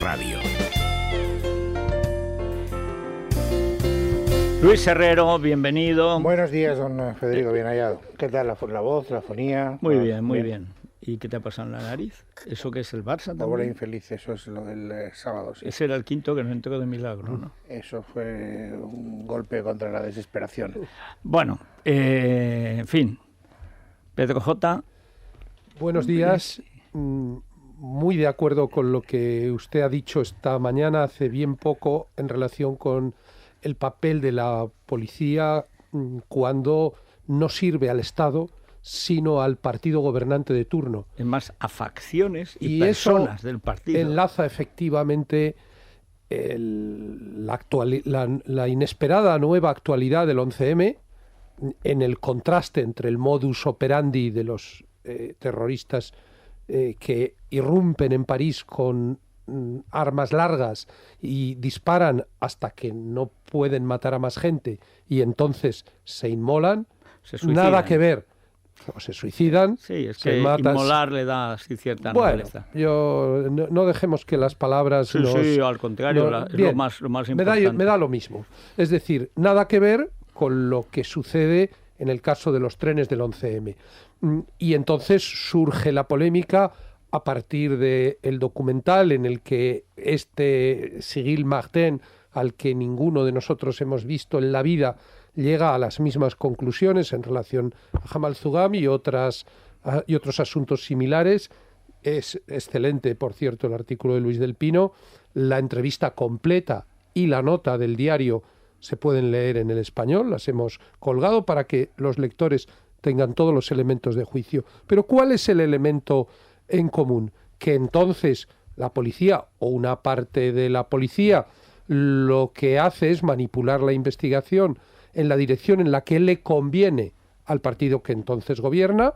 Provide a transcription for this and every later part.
Radio. Luis Herrero, bienvenido. Buenos días, don Federico, bien hallado. ¿Qué tal la voz, la fonía? Muy bien, muy bien. ¿Y qué te ha pasado en la nariz? ¿Eso qué es el Barça también? La bola infeliz, eso es lo del sábado, sí. Ese era el quinto que no entró de milagro, ¿no? Eso fue un golpe contra la desesperación. Bueno, en fin. Pedro J. Buenos días. Muy de acuerdo con lo que usted ha dicho esta mañana, hace bien poco, en relación con el papel de la policía cuando no sirve al Estado, sino al partido gobernante de turno. Es más, a facciones y personas del partido. Enlaza efectivamente la inesperada nueva actualidad del 11M, en el contraste entre el modus operandi de los terroristas que irrumpen en París con armas largas y disparan hasta que no pueden matar a más gente y entonces se inmolan. Nada que ver. O se suicidan. Sí, es que inmolar le da así cierta nobleza. No dejemos que las palabras Sí, al contrario, es lo más importante. Me da lo mismo. Es decir, nada que ver con lo que sucede en el caso de los trenes del 11M. Y entonces surge la polémica a partir del documental en el que Cyril Martin, al que ninguno de nosotros hemos visto en la vida, llega a las mismas conclusiones en relación a Jamal Zugami y otros asuntos similares. Es excelente, por cierto, el artículo de Luis del Pino. La entrevista completa y la nota del diario se pueden leer en el Español, las hemos colgado para que los lectores tengan todos los elementos de juicio. Pero ¿cuál es el elemento en común? Que entonces la policía o una parte de la policía lo que hace es manipular la investigación en la dirección en la que le conviene al partido que entonces gobierna,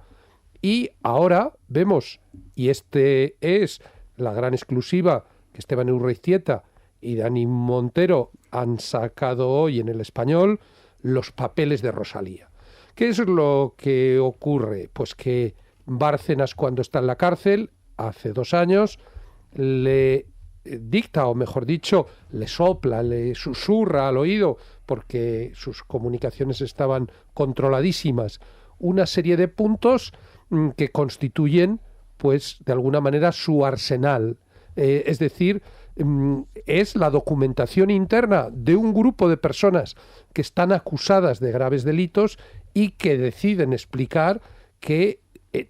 y ahora vemos, y este es la gran exclusiva que Esteban Urreiztieta y Dani Montero han sacado hoy en el Español, los papeles de Rosalía. ¿Qué es lo que ocurre? Pues que Bárcenas, cuando está en la cárcel, hace 2 años, le dicta, o mejor dicho, le sopla, le susurra al oído, porque sus comunicaciones estaban controladísimas, una serie de puntos que constituyen, pues, de alguna manera su arsenal. Es decir, es la documentación interna de un grupo de personas que están acusadas de graves delitos y que deciden explicar que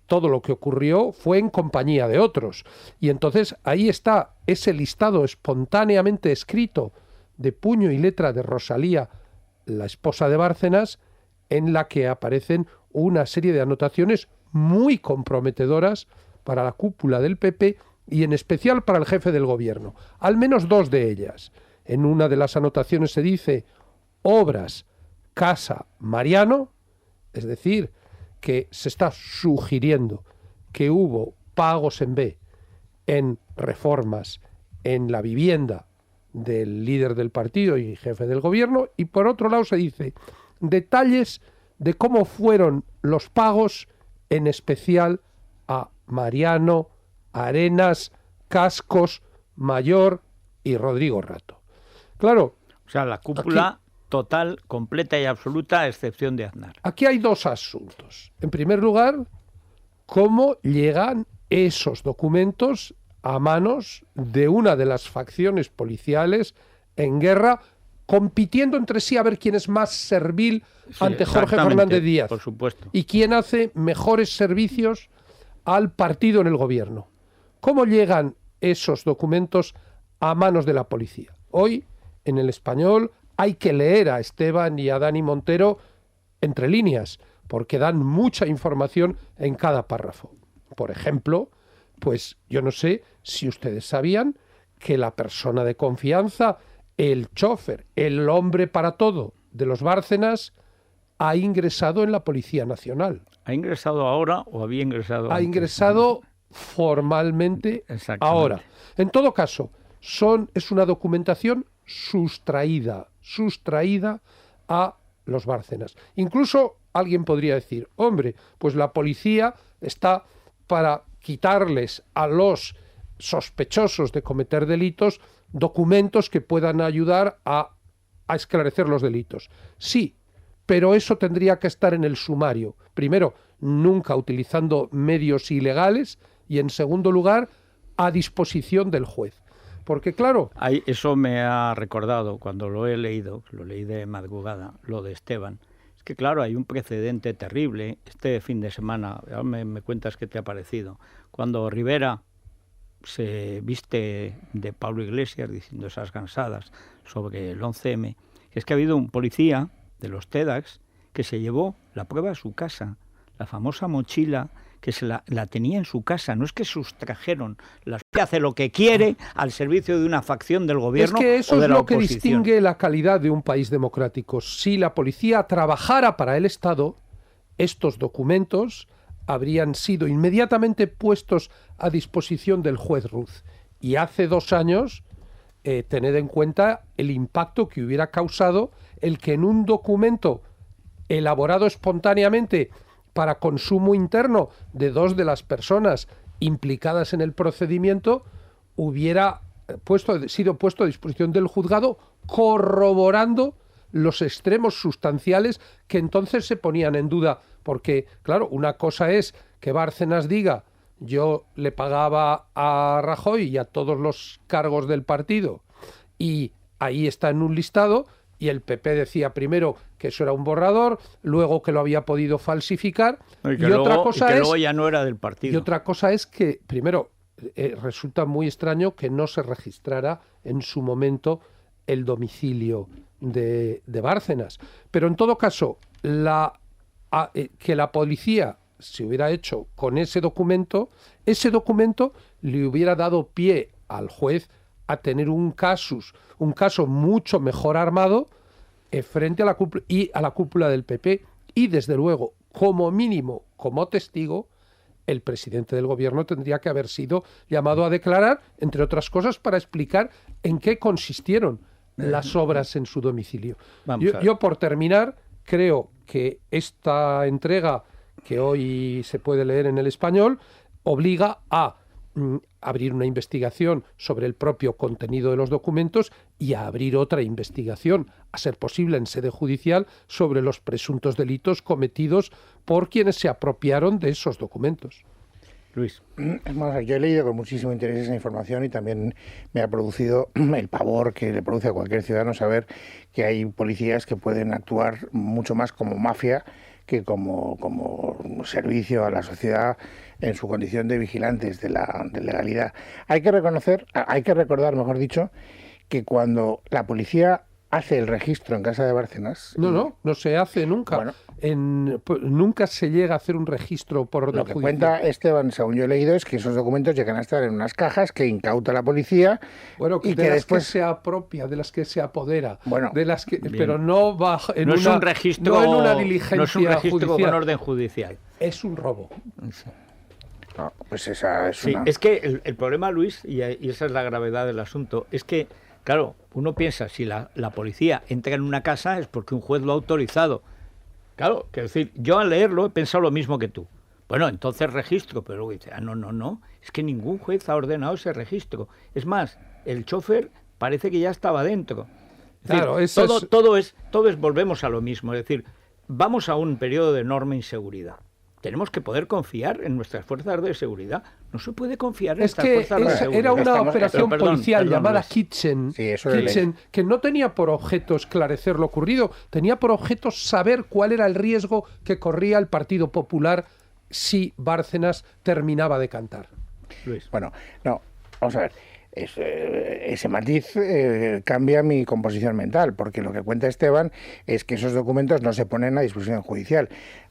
todo lo que ocurrió fue en compañía de otros. Y entonces ahí está ese listado espontáneamente escrito de puño y letra de Rosalía, la esposa de Bárcenas, en la que aparecen una serie de anotaciones muy comprometedoras para la cúpula del PP y en especial para el jefe del gobierno. Al menos 2 de ellas. En una de las anotaciones se dice Obras, Casa, Mariano, es decir, que se está sugiriendo que hubo pagos en B en reformas en la vivienda del líder del partido y jefe del gobierno, y por otro lado se dice detalles de cómo fueron los pagos, en especial a Mariano, Arenas, Cascos, Mayor y Rodrigo Rato. Claro. O sea, la cúpula aquí, total, completa y absoluta, a excepción de Aznar. Aquí hay 2 asuntos. En primer lugar, cómo llegan esos documentos a manos de una de las facciones policiales en guerra, compitiendo entre sí a ver quién es más servil ante Jorge Fernández Díaz. Por supuesto. Y quién hace mejores servicios al partido en el gobierno. ¿Cómo llegan esos documentos a manos de la policía? Hoy, en el Español, hay que leer a Esteban y a Dani Montero entre líneas, porque dan mucha información en cada párrafo. Por ejemplo, pues yo no sé si ustedes sabían que la persona de confianza, el chofer, el hombre para todo de los Bárcenas, ha ingresado en la Policía Nacional. ¿Ha ingresado ahora o había ingresado antes? Ha ingresado formalmente ahora. En todo caso, es una documentación sustraída a los Bárcenas. Incluso alguien podría decir, hombre, pues la policía está para quitarles a los sospechosos de cometer delitos documentos que puedan ayudar a esclarecer los delitos. Sí, pero eso tendría que estar en el sumario. Primero, nunca utilizando medios ilegales y, en segundo lugar, a disposición del juez. Porque, claro... Eso me ha recordado cuando lo he leído, lo leí de madrugada, lo de Esteban. Es que, claro, hay un precedente terrible. Este fin de semana, ahora me cuentas qué te ha parecido, cuando Rivera se viste de Pablo Iglesias diciendo esas gansadas sobre el 11M, que es que ha habido un policía de los TEDx que se llevó la prueba a su casa, la famosa mochila que la tenía en su casa, no es que sustrajeron, que hace lo que quiere al servicio de una facción del gobierno o de la oposición. Es que eso es lo que distingue la calidad de un país democrático. Si la policía trabajara para el Estado, estos documentos habrían sido inmediatamente puestos a disposición del juez Ruz. Y hace 2 años, tened en cuenta el impacto que hubiera causado el que en un documento elaborado espontáneamente para consumo interno de 2 de las personas implicadas en el procedimiento hubiera sido puesto a disposición del juzgado, corroborando los extremos sustanciales que entonces se ponían en duda. Porque, claro, una cosa es que Bárcenas diga: yo le pagaba a Rajoy y a todos los cargos del partido, y ahí está en un listado, y el PP decía primero que eso era un borrador, luego que lo había podido falsificar, y otra cosa es luego ya no era del partido. Y otra cosa es que, primero, resulta muy extraño que no se registrara en su momento el domicilio de Bárcenas. Pero en todo caso, que la policía se hubiera hecho con ese documento le hubiera dado pie al juez a tener un caso mucho mejor armado frente a la cúpula del PP, y desde luego, como mínimo, como testigo, el presidente del gobierno tendría que haber sido llamado a declarar, entre otras cosas, para explicar en qué consistieron las obras en su domicilio. Yo, por terminar, creo que esta entrega, que hoy se puede leer en El Español, obliga a abrir una investigación sobre el propio contenido de los documentos y a abrir otra investigación, a ser posible en sede judicial, sobre los presuntos delitos cometidos por quienes se apropiaron de esos documentos. Luis. Yo he leído con muchísimo interés esa información y también me ha producido el pavor que le produce a cualquier ciudadano saber que hay policías que pueden actuar mucho más como mafia que como servicio a la sociedad en su condición de vigilantes de legalidad. Hay que recordar, mejor dicho, que cuando la policía hace el registro en casa de Bárcenas... No se hace nunca. Bueno, nunca se llega a hacer un registro por orden judicial. Lo que cuenta Esteban, según yo he leído, es que esos documentos llegan a estar en unas cajas que incauta la policía. Bueno, y que después que se apropia, de las que se apodera, de las que, pero no va en no es un registro, no en una diligencia no es un registro judicial. Con orden judicial. Es un robo. Sí. No, pues esa es una... Es que el problema, Luis, y esa es la gravedad del asunto, es que, claro, uno piensa, si la policía entra en una casa es porque un juez lo ha autorizado. Claro, quiero decir, yo al leerlo he pensado lo mismo que tú. Bueno, entonces registro, pero luego dice, no, es que ningún juez ha ordenado ese registro. Es más, el chofer parece que ya estaba dentro. Claro, decir, todo es, volvemos a lo mismo, es decir, vamos a un periodo de enorme inseguridad. Tenemos que poder confiar en nuestras fuerzas de seguridad. No se puede confiar en estas fuerzas de seguridad. Era una operación policial llamada Kitchen, que no tenía por objeto esclarecer lo ocurrido, tenía por objeto saber cuál era el riesgo que corría el Partido Popular si Bárcenas terminaba de cantar. Luis. Bueno, vamos a ver. Ese matiz cambia mi composición mental, porque lo que cuenta Esteban es que esos documentos no se ponen a disposición judicial.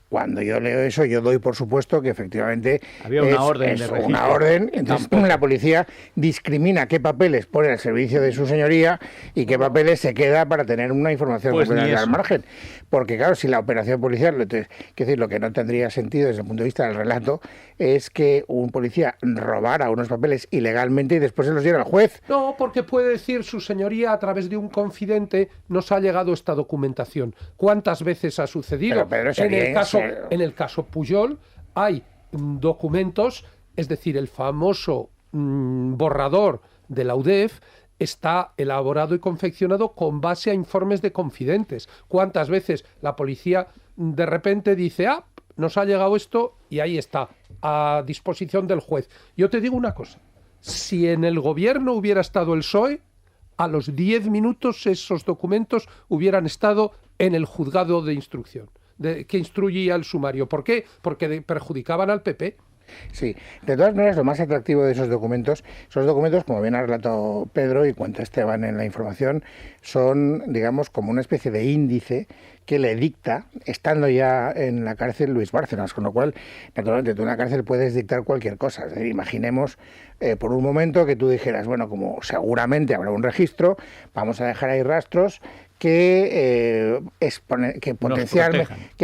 Cuando yo leo eso, yo doy por supuesto que efectivamente había una orden de registro. Una orden, entonces la policía discrimina qué papeles pone al servicio de su señoría y qué papeles se queda para tener una información al margen. Porque claro, si la operación policial, lo que no tendría sentido desde el punto de vista del relato es que un policía robara unos papeles ilegalmente y después se los diera al juez. No, porque puede decir su señoría a través de un confidente nos ha llegado esta documentación. ¿Cuántas veces ha sucedido? Pero en el caso Pujol hay documentos, es decir, el famoso borrador de la UDEF está elaborado y confeccionado con base a informes de confidentes. ¿Cuántas veces la policía de repente dice, nos ha llegado esto y ahí está, a disposición del juez? Yo te digo una cosa, si en el gobierno hubiera estado el PSOE, a los 10 minutos esos documentos hubieran estado en el juzgado de instrucción, que instruía el sumario. ¿Por qué? Porque perjudicaban al PP. Sí, de todas maneras, lo más atractivo de esos documentos, como bien ha relatado Pedro y cuenta Esteban en la información, son, digamos, como una especie de índice que le dicta, estando ya en la cárcel, Luis Bárcenas, con lo cual, naturalmente, tú en la cárcel puedes dictar cualquier cosa. Es decir, imaginemos por un momento que tú dijeras, bueno, como seguramente habrá un registro, vamos a dejar ahí rastros que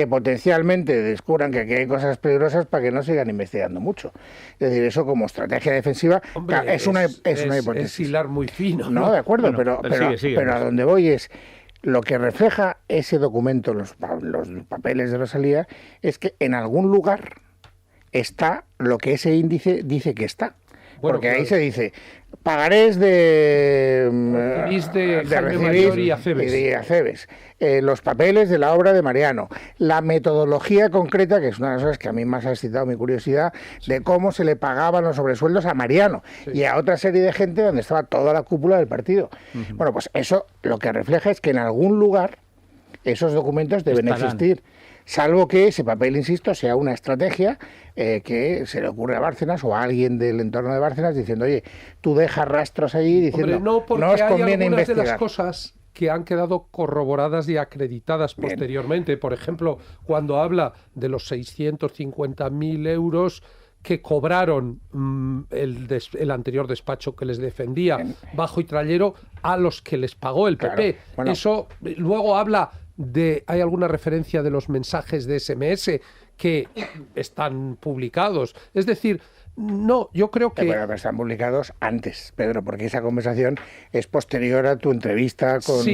potencialmente descubran que aquí hay cosas peligrosas para que no sigan investigando mucho. Es decir, eso como estrategia defensiva. Hombre, es una hipótesis. Es hilar muy fino. No, de acuerdo, bueno, pero a donde voy es, lo que refleja ese documento, los papeles de Rosalía, es que en algún lugar está lo que ese índice dice que está. Bueno, porque ahí se dice pagarés de recibir y Acebes, los papeles de la obra de Mariano, la metodología concreta, que es una de las cosas que a mí más ha excitado mi curiosidad, de cómo se le pagaban los sobresueldos a Mariano y a otra serie de gente donde estaba toda la cúpula del partido. Bueno, pues eso lo que refleja es que en algún lugar esos documentos deben existir. Salvo que ese papel, insisto, sea una estrategia que se le ocurre a Bárcenas o a alguien del entorno de Bárcenas diciendo, oye, tú dejas rastros ahí diciendo, Hombre, no os conviene hay algunas investigar. de las cosas que han quedado corroboradas y acreditadas posteriormente. Por ejemplo, cuando habla de los 650.000 euros que cobraron el anterior despacho que les defendía, Bajo y Trallero, a los que les pagó el PP. Claro, bueno. Eso luego habla hay alguna referencia de los mensajes de SMS que están publicados. Es decir, no, yo creo que... Pero están publicados antes, Pedro, porque esa conversación es posterior a tu entrevista con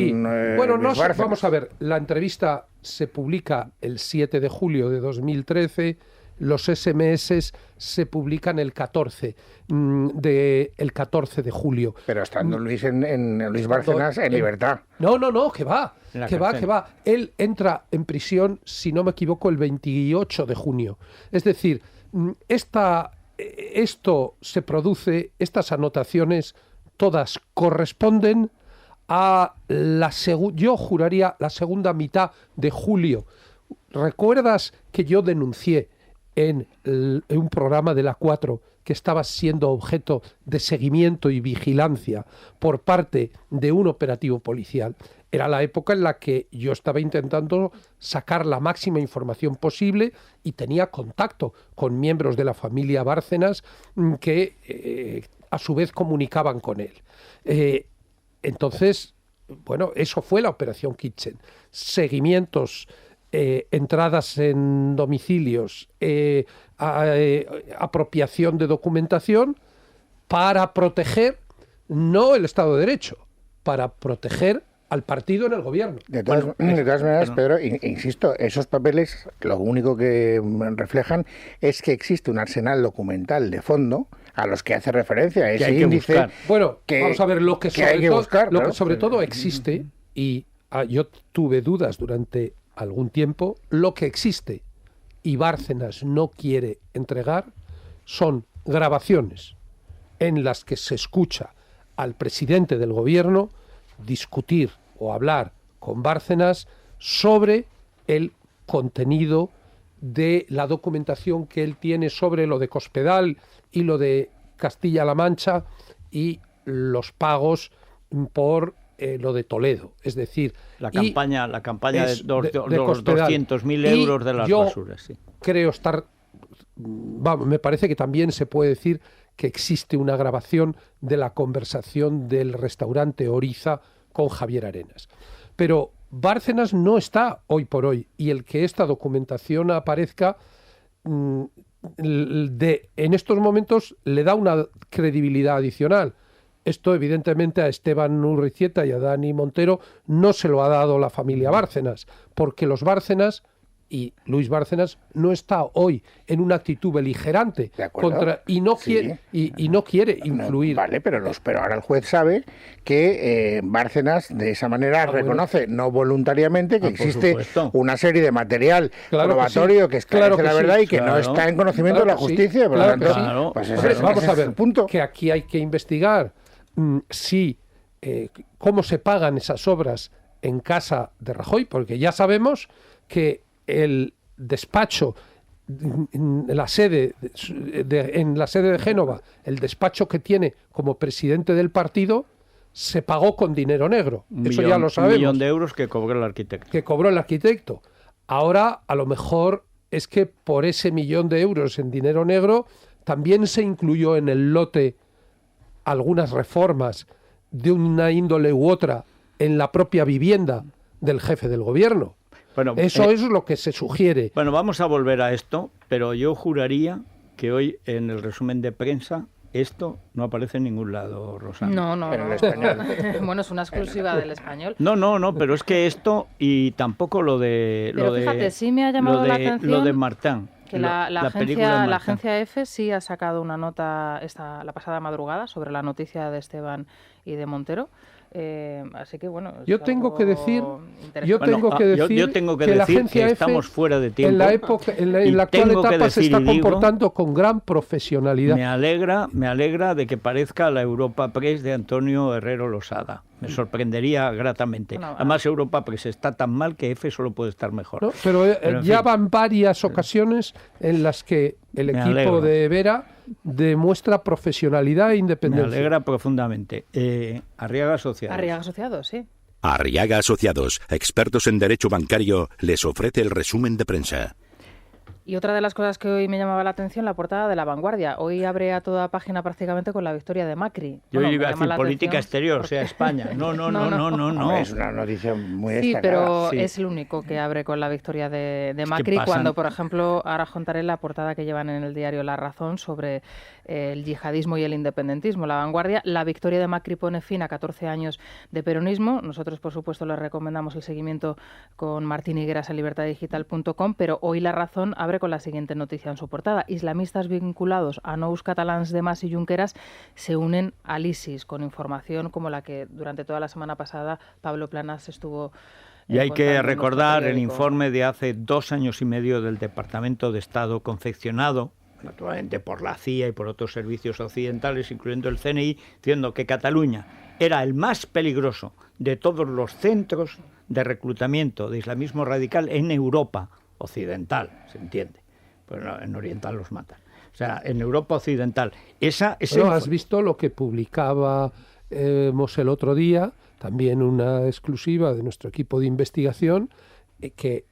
bueno, Luis Bárcenas. Vamos a ver, la entrevista se publica el 7 de julio de 2013, los SMS se publican el 14 de julio. Pero estando Luis Luis Bárcenas en libertad. No, que va. Él entra en prisión, si no me equivoco, el 28 de junio. Es decir, esto se produce, estas anotaciones todas corresponden a yo juraría la segunda mitad de julio. ¿Recuerdas que yo denuncié en un programa de la 4 que estaba siendo objeto de seguimiento y vigilancia por parte de un operativo policial? Era la época en la que yo estaba intentando sacar la máxima información posible y tenía contacto con miembros de la familia Bárcenas que a su vez comunicaban con él. Entonces, bueno, eso fue la Operación Kitchen. Seguimientos, entradas en domicilios, apropiación de documentación para proteger, no el Estado de Derecho, para proteger al partido en el gobierno. De todas maneras, Pedro, insisto, esos papeles lo único que reflejan es que existe un arsenal documental de fondo a los que hace referencia ese índice. Buscar. Bueno, vamos a ver lo que sobre todo existe, y yo tuve dudas durante algún tiempo, lo que existe y Bárcenas no quiere entregar son grabaciones en las que se escucha al presidente del gobierno discutir o hablar con Bárcenas sobre el contenido de la documentación que él tiene sobre lo de Cospedal y lo de Castilla-La Mancha y los pagos por lo de Toledo, es decir... La campaña de los 200.000 euros de las basuras. Sí. Creo me parece que también se puede decir que existe una grabación de la conversación del restaurante Oriza con Javier Arenas. Pero Bárcenas no está hoy por hoy, y el que esta documentación aparezca en estos momentos le da una credibilidad adicional. Esto, evidentemente, a Esteban Urrizieta y a Dani Montero no se lo ha dado la familia Bárcenas, porque los Bárcenas, Y Luis Bárcenas no está hoy en una actitud beligerante y no quiere influir. Vale, pero ahora el juez sabe que Bárcenas de esa manera reconoce, no voluntariamente, que existe una serie de material probatorio que esclarece la verdad y que no está en conocimiento de la justicia. Por lo tanto, pues vamos a ver, que aquí hay que investigar cómo se pagan esas obras en casa de Rajoy, porque ya sabemos que el despacho en la sede de Génova, el despacho que tiene como presidente del partido, se pagó con dinero negro. Eso ya lo sabemos. 1 millón de euros que cobró el arquitecto. Ahora, a lo mejor es que por ese 1 millón de euros en dinero negro también se incluyó en el lote algunas reformas de una índole u otra en la propia vivienda del jefe del gobierno. Bueno, eso es lo que se sugiere. Bueno, vamos a volver a esto, pero yo juraría que hoy en el resumen de prensa esto no aparece en ningún lado, Rosana. No. Pero en el Español. Bueno, es una exclusiva del Español. No, pero es que esto y tampoco lo de... Pero fíjate, sí me ha llamado la atención... Lo de Martin. Que la agencia EFE sí ha sacado una nota la pasada madrugada sobre la noticia de Esteban y de Montero. Así que bueno, yo tengo que decir que la agencia EFE estamos fuera de tiempo. En la actual etapa se está comportando con gran profesionalidad. Me alegra de que parezca la Europa Press de Antonio Herrero Losada. Me sorprendería gratamente. Además, Europa Press está tan mal que EFE solo puede estar mejor. No, pero ya van varias ocasiones en las que el equipo de Vera demuestra profesionalidad e independencia. Me alegra profundamente. Arriaga Asociados. Arriaga Asociados, sí. Arriaga Asociados, expertos en derecho bancario, les ofrece el resumen de prensa. Y otra de las cosas que hoy me llamaba la atención, la portada de La Vanguardia. Hoy abre a toda página prácticamente con la victoria de Macri. Yo iba a decir política exterior, porque... o sea, España. No. Es una noticia muy destacada. Pero es el único que abre con la victoria de Macri, cuando, por ejemplo, ahora contaré la portada que llevan en el diario La Razón sobre el yihadismo y el independentismo. La Vanguardia, la victoria de Macri pone fin a 14 años de peronismo. Nosotros, por supuesto, les recomendamos el seguimiento con Martín Higueras en libertadigital.com, pero hoy La Razón abre con la siguiente noticia en su portada. Islamistas vinculados a nous catalans de Mas y Junqueras se unen al ISIS, con información como la que durante toda la semana pasada Pablo Planas estuvo... Y hay que recordar el informe de hace 2 años y medio del Departamento de Estado, confeccionado naturalmente por la CIA y por otros servicios occidentales, incluyendo el CNI, diciendo que Cataluña era el más peligroso de todos los centros de reclutamiento de islamismo radical en Europa occidental, se entiende. Pero en oriental los matan. O sea, en Europa occidental. ¿Has visto lo que publicábamos el otro día? También una exclusiva de nuestro equipo de investigación, que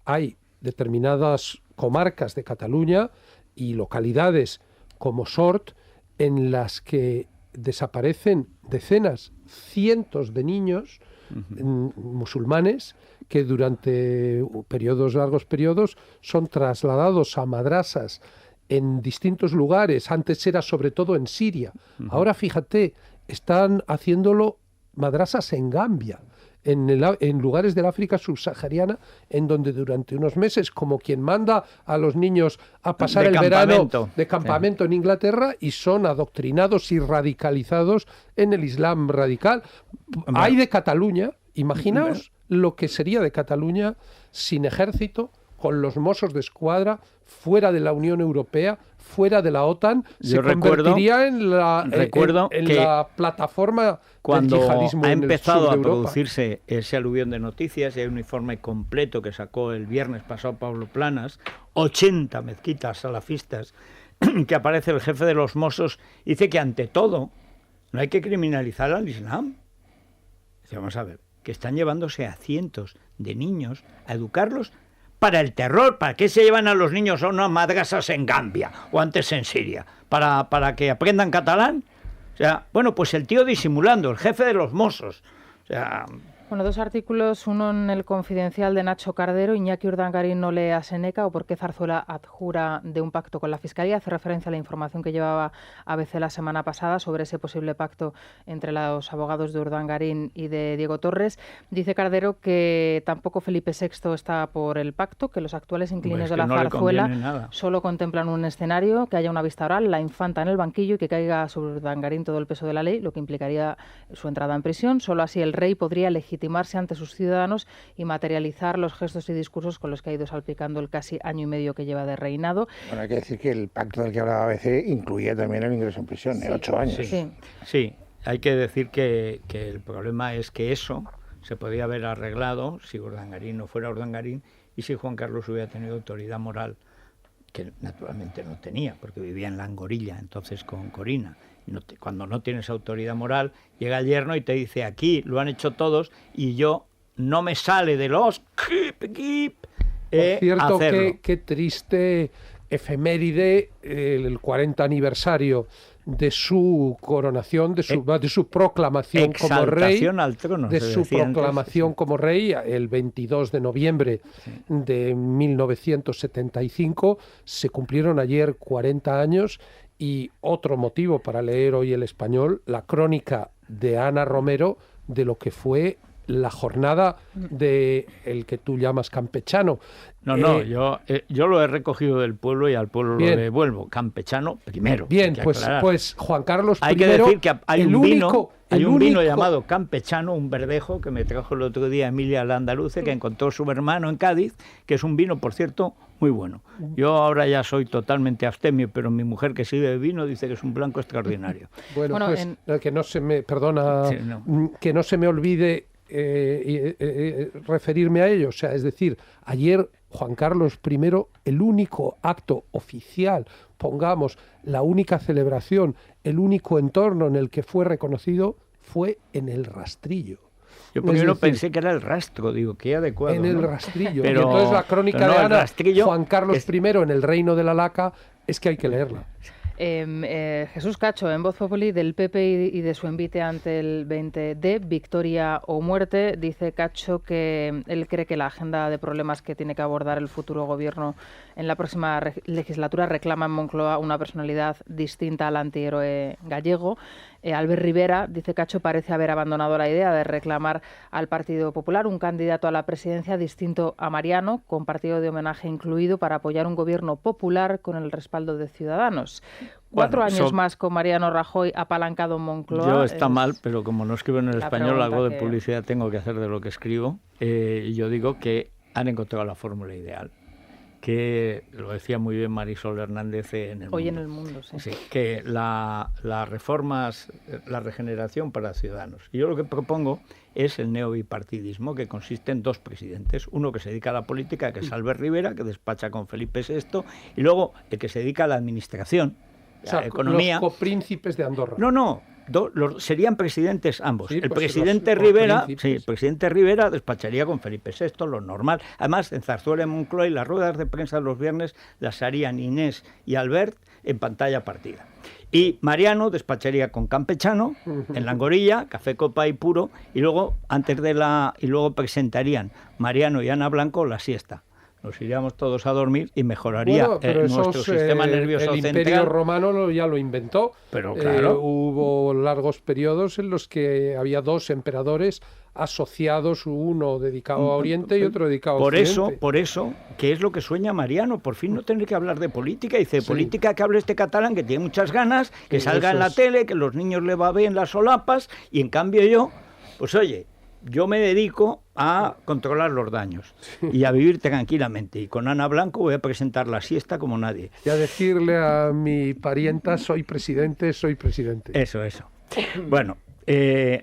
hay determinadas comarcas de Cataluña y localidades como Sort en las que desaparecen decenas, cientos de niños musulmanes que durante largos periodos son trasladados a madrasas en distintos lugares. Antes era sobre todo en Siria. Ahora, fíjate, están haciéndolo madrasas en Gambia, en lugares del África subsahariana, en donde durante unos meses, como quien manda a los niños a pasar el verano de campamento en Inglaterra, y son adoctrinados y radicalizados en el Islam radical. Hay de Cataluña, imaginaos lo que sería de Cataluña sin ejército, con los Mossos de Escuadra, fuera de la Unión Europea, fuera de la OTAN. Se convertiría en la plataforma cuando del yihadismo ha en empezado el sur de a Europa. producirse ese aluvión de noticias, y hay un informe completo que sacó el viernes pasado Pablo Planas, 80 mezquitas salafistas, que aparece el jefe de los Mossos, dice que ante todo no hay que criminalizar al Islam. Dice, vamos a ver, que están llevándose a cientos de niños a educarlos para el terror. ¿Para qué se llevan a los niños a unas madrasas en Gambia o antes en Siria? ¿Para que aprendan catalán? O sea, bueno, pues el tío disimulando, el jefe de los Mossos. O sea... Bueno, 2 artículos, uno en El Confidencial de Nacho Cardero, Iñaki Urdangarín no lee a Séneca o por qué Zarzuela adjura de un pacto con la Fiscalía. Hace referencia a la información que llevaba ABC la semana pasada sobre ese posible pacto entre los abogados de Urdangarín y de Diego Torres. Dice Cardero que tampoco Felipe VI está por el pacto, que los actuales inquilinos de la Zarzuela solo contemplan un escenario, que haya una vista oral, la infanta en el banquillo y que caiga sobre Urdangarín todo el peso de la ley, lo que implicaría su entrada en prisión. Solo así el rey podría legitimarse ante sus ciudadanos y materializar los gestos y discursos con los que ha ido salpicando el casi año y medio que lleva de reinado. Bueno, hay que decir que el pacto del que hablaba ABC incluía también el ingreso en prisión, sí, 8 años. Sí, hay que decir que el problema es que eso se podía haber arreglado si Urdangarín no fuera Urdangarín y si Juan Carlos hubiera tenido autoridad moral, que naturalmente no tenía, porque vivía en Langorilla, entonces con Corina. Cuando no tienes autoridad moral, llega el yerno y te dice, aquí lo han hecho todos y yo no me sale de los... Por cierto, qué triste efeméride el 40 aniversario de su coronación, de su proclamación como rey, al trono, de su proclamación antes, como rey, el 22 de noviembre de 1975. Se cumplieron ayer 40 años y otro motivo para leer hoy El Español, la crónica de Ana Romero de lo que fue la jornada de el que tú llamas campechano. No, yo lo he recogido del pueblo y al pueblo lo devuelvo. Campechano primero. Bien, pues Juan Carlos I... Hay que decir que hay un vino llamado campechano, un verdejo, que me trajo el otro día Emilia Landaluce, que encontró su hermano en Cádiz, que es un vino, por cierto, muy bueno. Yo ahora ya soy totalmente abstemio, pero mi mujer, que sigue de vino, dice que es un blanco extraordinario. Bueno, pues que no se me... Perdona, que no se me olvide referirme a ello. O sea, es decir, ayer Juan Carlos I, el único acto oficial, pongamos, la única celebración, el único entorno en el que fue reconocido fue en el Rastrillo. Yo primero pensé que era el rastro, digo, qué adecuado. En el Rastrillo. Pero, y entonces la crónica de Ana, Juan Carlos I en el Reino de la Laca, es que hay que leerla. Jesús Cacho, en Voz Populi, del PP y de su envite ante el 20D, Victoria o Muerte, dice Cacho que él cree que la agenda de problemas que tiene que abordar el futuro gobierno en la próxima legislatura reclama en Moncloa una personalidad distinta al antihéroe gallego. Albert Rivera, dice Cacho, parece haber abandonado la idea de reclamar al Partido Popular un candidato a la presidencia distinto a Mariano, con partido de homenaje incluido, para apoyar un gobierno popular con el respaldo de Ciudadanos. 4 años más con Mariano Rajoy apalancado en Moncloa. Yo está mal, pero como no escribo en El Español, algo de publicidad tengo que hacer de lo que escribo. Yo digo que han encontrado la fórmula ideal, que lo decía muy bien Marisol Hernández Hoy en El Mundo, sí, que las reformas, la regeneración para Ciudadanos. Y yo lo que propongo es el neobipartidismo, que consiste en 2 presidentes, uno que se dedica a la política, que es Albert Rivera, que despacha con Felipe VI, y luego el que se dedica a la administración, a la economía. Los copríncipes de Andorra. No, serían presidentes ambos. Sí, el presidente Rivera, el presidente Rivera despacharía con Felipe VI, lo normal. Además, en Zarzuela y Moncloa, y las ruedas de prensa los viernes las harían Inés y Albert en pantalla partida. Y Mariano despacharía con Campechano en Langorilla, café, copa y puro, y luego presentarían Mariano y Ana Blanco la siesta. Nos iríamos todos a dormir y mejoraría nuestro sistema nervioso central. El Imperio Romano ya lo inventó. Pero claro, hubo largos periodos en los que había 2 emperadores asociados, uno dedicado a Oriente y otro dedicado a Occidente. Por eso, ¿qué es lo que sueña Mariano? Por fin no tener que hablar de política. Dice, política, que hable este catalán, que tiene muchas ganas, que salga en la tele, que los niños le va bien las solapas, y en cambio yo, pues oye, yo me dedico a controlar los daños y a vivir tranquilamente. Y con Ana Blanco voy a presentar la siesta como nadie. Y a decirle a mi parienta, soy presidente. Eso. Bueno,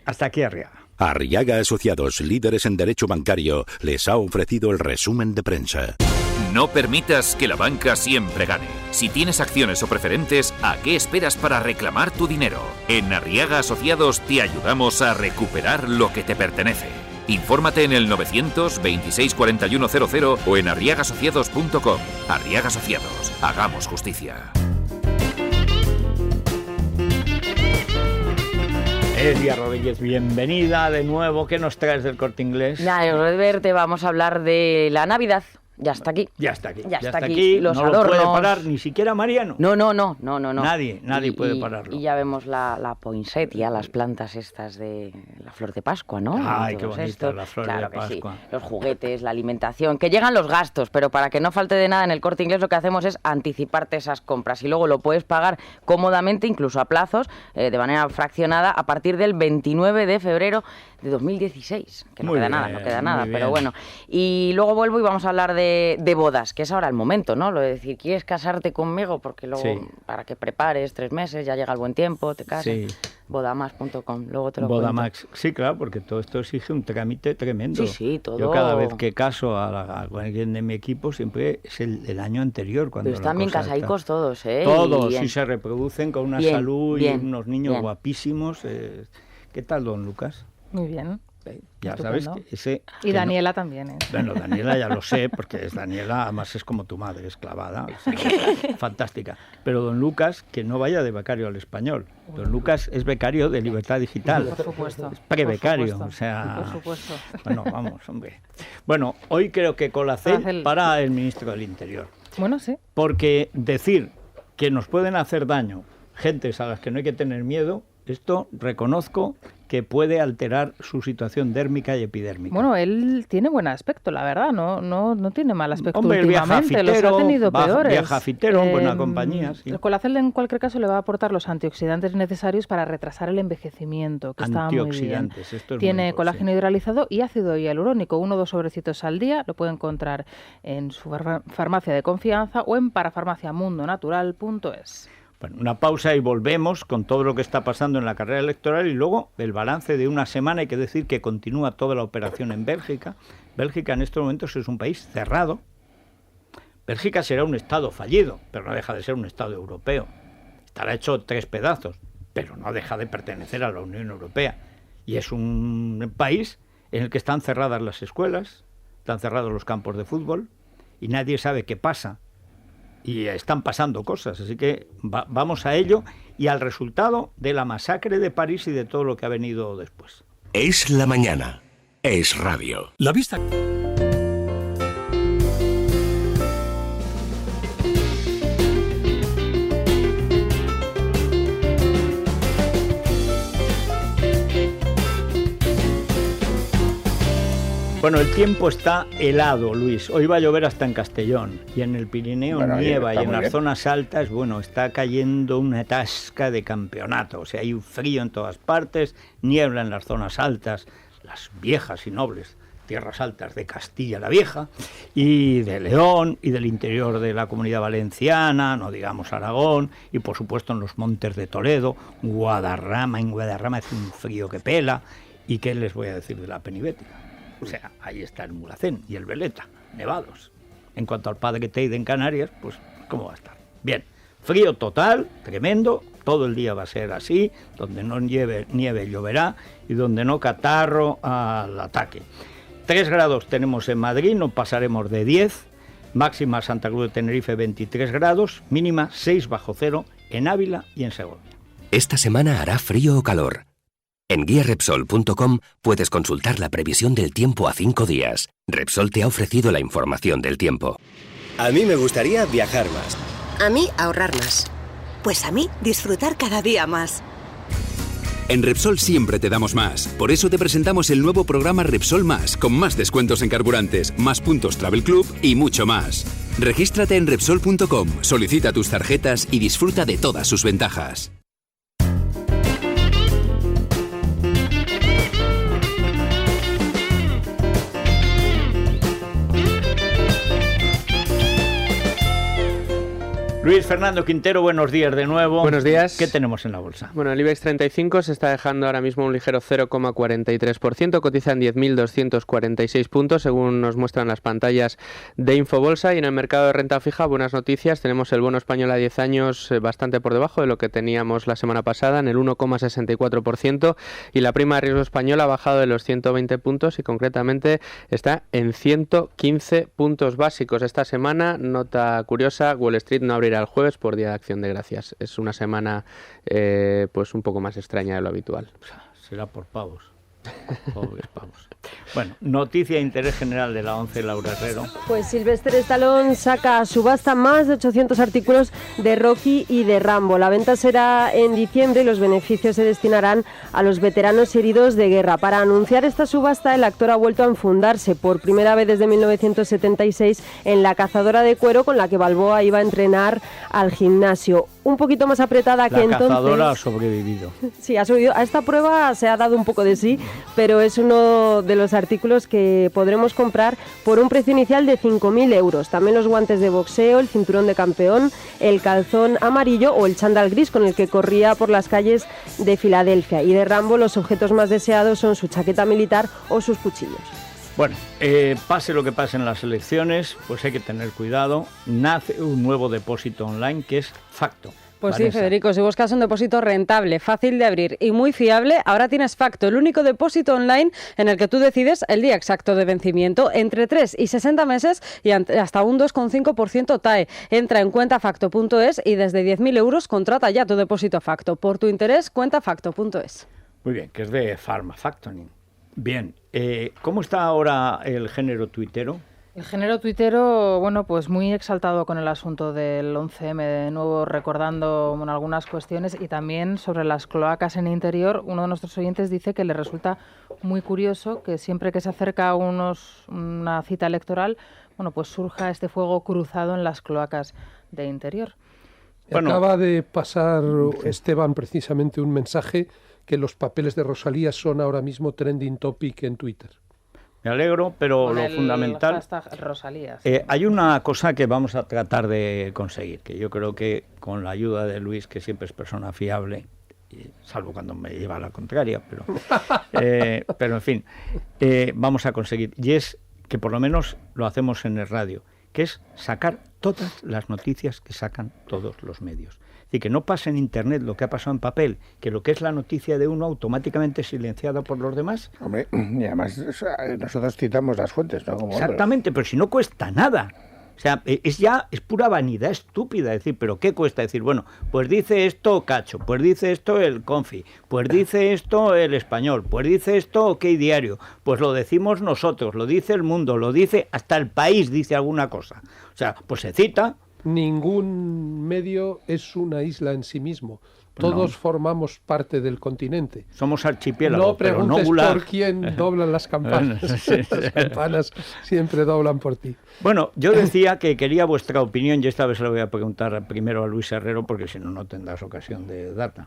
hasta aquí Arriaga. Arriaga Asociados, líderes en derecho bancario, les ha ofrecido el resumen de prensa. No permitas que la banca siempre gane. Si tienes acciones o preferentes, ¿a qué esperas para reclamar tu dinero? En Arriaga Asociados te ayudamos a recuperar lo que te pertenece. Infórmate en el 926 4100 o en arriagasociados.com. Arriaga Asociados, hagamos justicia. Elia Rodríguez, bienvenida de nuevo. ¿Qué nos traes del Corte Inglés? Nada, te vamos a hablar de la Navidad. Ya está aquí. Ya está aquí. Ya está aquí. Los no adornos. lo puede parar ni siquiera Mariano. No. Nadie puede pararlo. Y ya vemos la poinsettia, las plantas estas de la flor de Pascua, ¿no? Ay, qué bonita la flor de Pascua. Sí. Los juguetes, la alimentación, que llegan los gastos, pero para que no falte de nada en el Corte Inglés lo que hacemos es anticiparte esas compras y luego lo puedes pagar cómodamente, incluso a plazos, de manera fraccionada, a partir del 29 de febrero de 2016, que no queda nada, pero bueno. Y luego vuelvo y vamos a hablar de bodas, que es ahora el momento, ¿no? Lo de decir, ¿quieres casarte conmigo? Porque luego, para que prepares 3 meses, ya llega el buen tiempo, te casas. Sí. Bodamax.com, luego te lo Bodamax, cuento. sí, claro, porque todo esto exige un trámite tremendo. Sí, todo. Yo cada vez que caso a alguien de mi equipo, siempre es el año anterior. Cuando pero están bien casaicos todos, ¿eh? Todos, y se reproducen con una salud y unos niños guapísimos. ¿Qué tal, don Lucas? Muy bien. Ya sabes que ese... Y Daniela también, ¿eh? Bueno, Daniela ya lo sé, porque es Daniela, además es como tu madre, es clavada, fantástica. Pero don Lucas, que no vaya de becario al español. Don Lucas es becario de Libertad Digital. Por supuesto. Es prebecario, o sea... Por supuesto. Bueno, vamos, hombre. Bueno, hoy creo que Colacel para el ministro del Interior. Bueno, sí. Porque decir que nos pueden hacer daño gentes a las que no hay que tener miedo, esto reconozco que puede alterar su situación dérmica y epidérmica. Bueno, él tiene buen aspecto, la verdad, no tiene mal aspecto. Hombre, últimamente, los ha tenido peores. Viaja fitero, en buena compañía. Sí. El Colacel en cualquier caso le va a aportar los antioxidantes necesarios para retrasar el envejecimiento, que está muy bien. Esto es tiene colágeno hidrolizado y ácido hialurónico, 1 o 2 sobrecitos al día, lo puede encontrar en su farmacia de confianza o en parafarmaciamundonatural.es. Bueno, una pausa y volvemos con todo lo que está pasando en la carrera electoral y luego el balance de una semana. Hay que decir que continúa toda la operación en Bélgica. Bélgica en estos momentos es un país cerrado. Bélgica será un Estado fallido, pero no deja de ser un Estado europeo. Estará hecho 3 pedazos, pero no deja de pertenecer a la Unión Europea. Y es un país en el que están cerradas las escuelas, están cerrados los campos de fútbol y nadie sabe qué pasa. Y están pasando cosas, así que vamos a ello y al resultado de la masacre de París y de todo lo que ha venido después. Es la mañana, es radio. La vista. Bueno, el tiempo está helado, Luis. Hoy va a llover hasta en Castellón y en el Pirineo nieva y en las zonas altas, bueno, está cayendo una tasca de campeonato. O sea, hay un frío en todas partes, niebla en las zonas altas, las viejas y nobles tierras altas de Castilla la Vieja y de León y del interior de la Comunidad Valenciana, no digamos Aragón, y por supuesto en los montes de Toledo, Guadarrama. En Guadarrama hace un frío que pela. ¿Y qué les voy a decir de la Penibética? O sea, ahí está el Mulhacén y el Veleta, nevados. En cuanto al Padre Teide en Canarias, pues, ¿cómo va a estar? Bien, frío total, tremendo, todo el día va a ser así, donde no nieve lloverá y donde no catarro al ataque. 3 grados tenemos en Madrid, no pasaremos de 10, máxima Santa Cruz de Tenerife 23 grados, mínima 6 bajo cero en Ávila y en Segovia. Esta semana hará frío o calor. En guiarepsol.com puedes consultar la previsión del tiempo a 5 días. Repsol te ha ofrecido la información del tiempo. A mí me gustaría viajar más. A mí ahorrar más. Pues a mí disfrutar cada día más. En Repsol siempre te damos más. Por eso te presentamos el nuevo programa Repsol Más, con más descuentos en carburantes, más puntos Travel Club y mucho más. Regístrate en Repsol.com, solicita tus tarjetas y disfruta de todas sus ventajas. Luis Fernando Quintero, buenos días de nuevo. Buenos días. ¿Qué tenemos en la bolsa? Bueno, el IBEX 35 se está dejando ahora mismo un ligero 0,43%, cotiza en 10.246 puntos, según nos muestran las pantallas de Infobolsa. Y en el mercado de renta fija, buenas noticias, tenemos el bono español a 10 años bastante por debajo de lo que teníamos la semana pasada, en el 1,64%, y la prima de riesgo española ha bajado de los 120 puntos y concretamente está en 115 puntos básicos. Esta semana, nota curiosa, Wall Street no abrirá el jueves por Día de Acción de Gracias. Es una semana pues un poco más extraña de lo habitual. será por pavos. Pobres pavos. Bueno, noticia de interés general de la 11, Laura Herrero. Pues Sylvester Stallone saca a subasta más de 800 artículos de Rocky y de Rambo. La venta será en diciembre y los beneficios se destinarán a los veteranos heridos de guerra. Para anunciar esta subasta, el actor ha vuelto a enfundarse por primera vez desde 1976 en la cazadora de cuero con la que Balboa iba a entrenar al gimnasio. Un poquito más apretada que entonces. La cazadora ha sobrevivido. Sí, ha sobrevivido. A esta prueba se ha dado un poco de sí, pero es uno de los artículos que podremos comprar por un precio inicial de 5.000 euros. También los guantes de boxeo, el cinturón de campeón, el calzón amarillo o el chándal gris con el que corría por las calles de Filadelfia. Y de Rambo, los objetos más deseados son su chaqueta militar o sus cuchillos. Bueno, pase lo que pase en las elecciones, pues hay que tener cuidado. Nace un nuevo depósito online que es Facto. Pues Vanessa. sí, Federico, si buscas un depósito rentable, fácil de abrir y muy fiable, ahora tienes Facto, el único depósito online en el que tú decides el día exacto de vencimiento, entre 3 y 60 meses y hasta un 2,5% TAE. Entra en cuentafacto.es y desde 10.000 euros contrata ya tu depósito Facto. Por tu interés, cuentafacto.es. Muy bien, que es de Pharma Factoring. Bien, ¿cómo está ahora el género tuitero? El género tuitero, bueno, pues muy exaltado con el asunto del 11M, de nuevo recordando algunas cuestiones y también sobre las cloacas en interior. Uno de nuestros oyentes dice que le resulta muy curioso que siempre que se acerca una cita electoral, bueno, pues surja este fuego cruzado en las cloacas de interior. Bueno, acaba de pasar Esteban precisamente un mensaje que los papeles de Rosalía son ahora mismo trending topic en Twitter. Me alegro, pero con lo fundamental... Rosalía. Hay una cosa que vamos a tratar de conseguir, que yo creo que con la ayuda de Luis, que siempre es persona fiable, salvo cuando me lleva a la contraria, pero en fin, vamos a conseguir. Y es que por lo menos lo hacemos en el radio, que es sacar todas las noticias que sacan todos los medios. Y que no pase en Internet lo que ha pasado en papel, que lo que es la noticia de uno automáticamente silenciada por los demás. Hombre, y además nosotros citamos las fuentes, ¿no? Como exactamente, otros. Pero si no cuesta nada. O sea, es pura vanidad estúpida decir, ¿pero qué cuesta? Decir, bueno, pues dice esto Cacho, pues dice esto el Confi, pues dice esto el Español, pues dice esto OK Diario, pues lo decimos nosotros, lo dice El Mundo, lo dice hasta El País, dice alguna cosa. O sea, pues se cita. Ningún medio es una isla en sí mismo. Todos formamos parte del continente. Somos archipiélagos, no preguntes pero no por quién doblan las campanas. Las campanas siempre doblan por ti. Bueno, yo decía que quería vuestra opinión y esta vez le voy a preguntar primero a Luis Herrero porque si no, no tendrás ocasión de darla.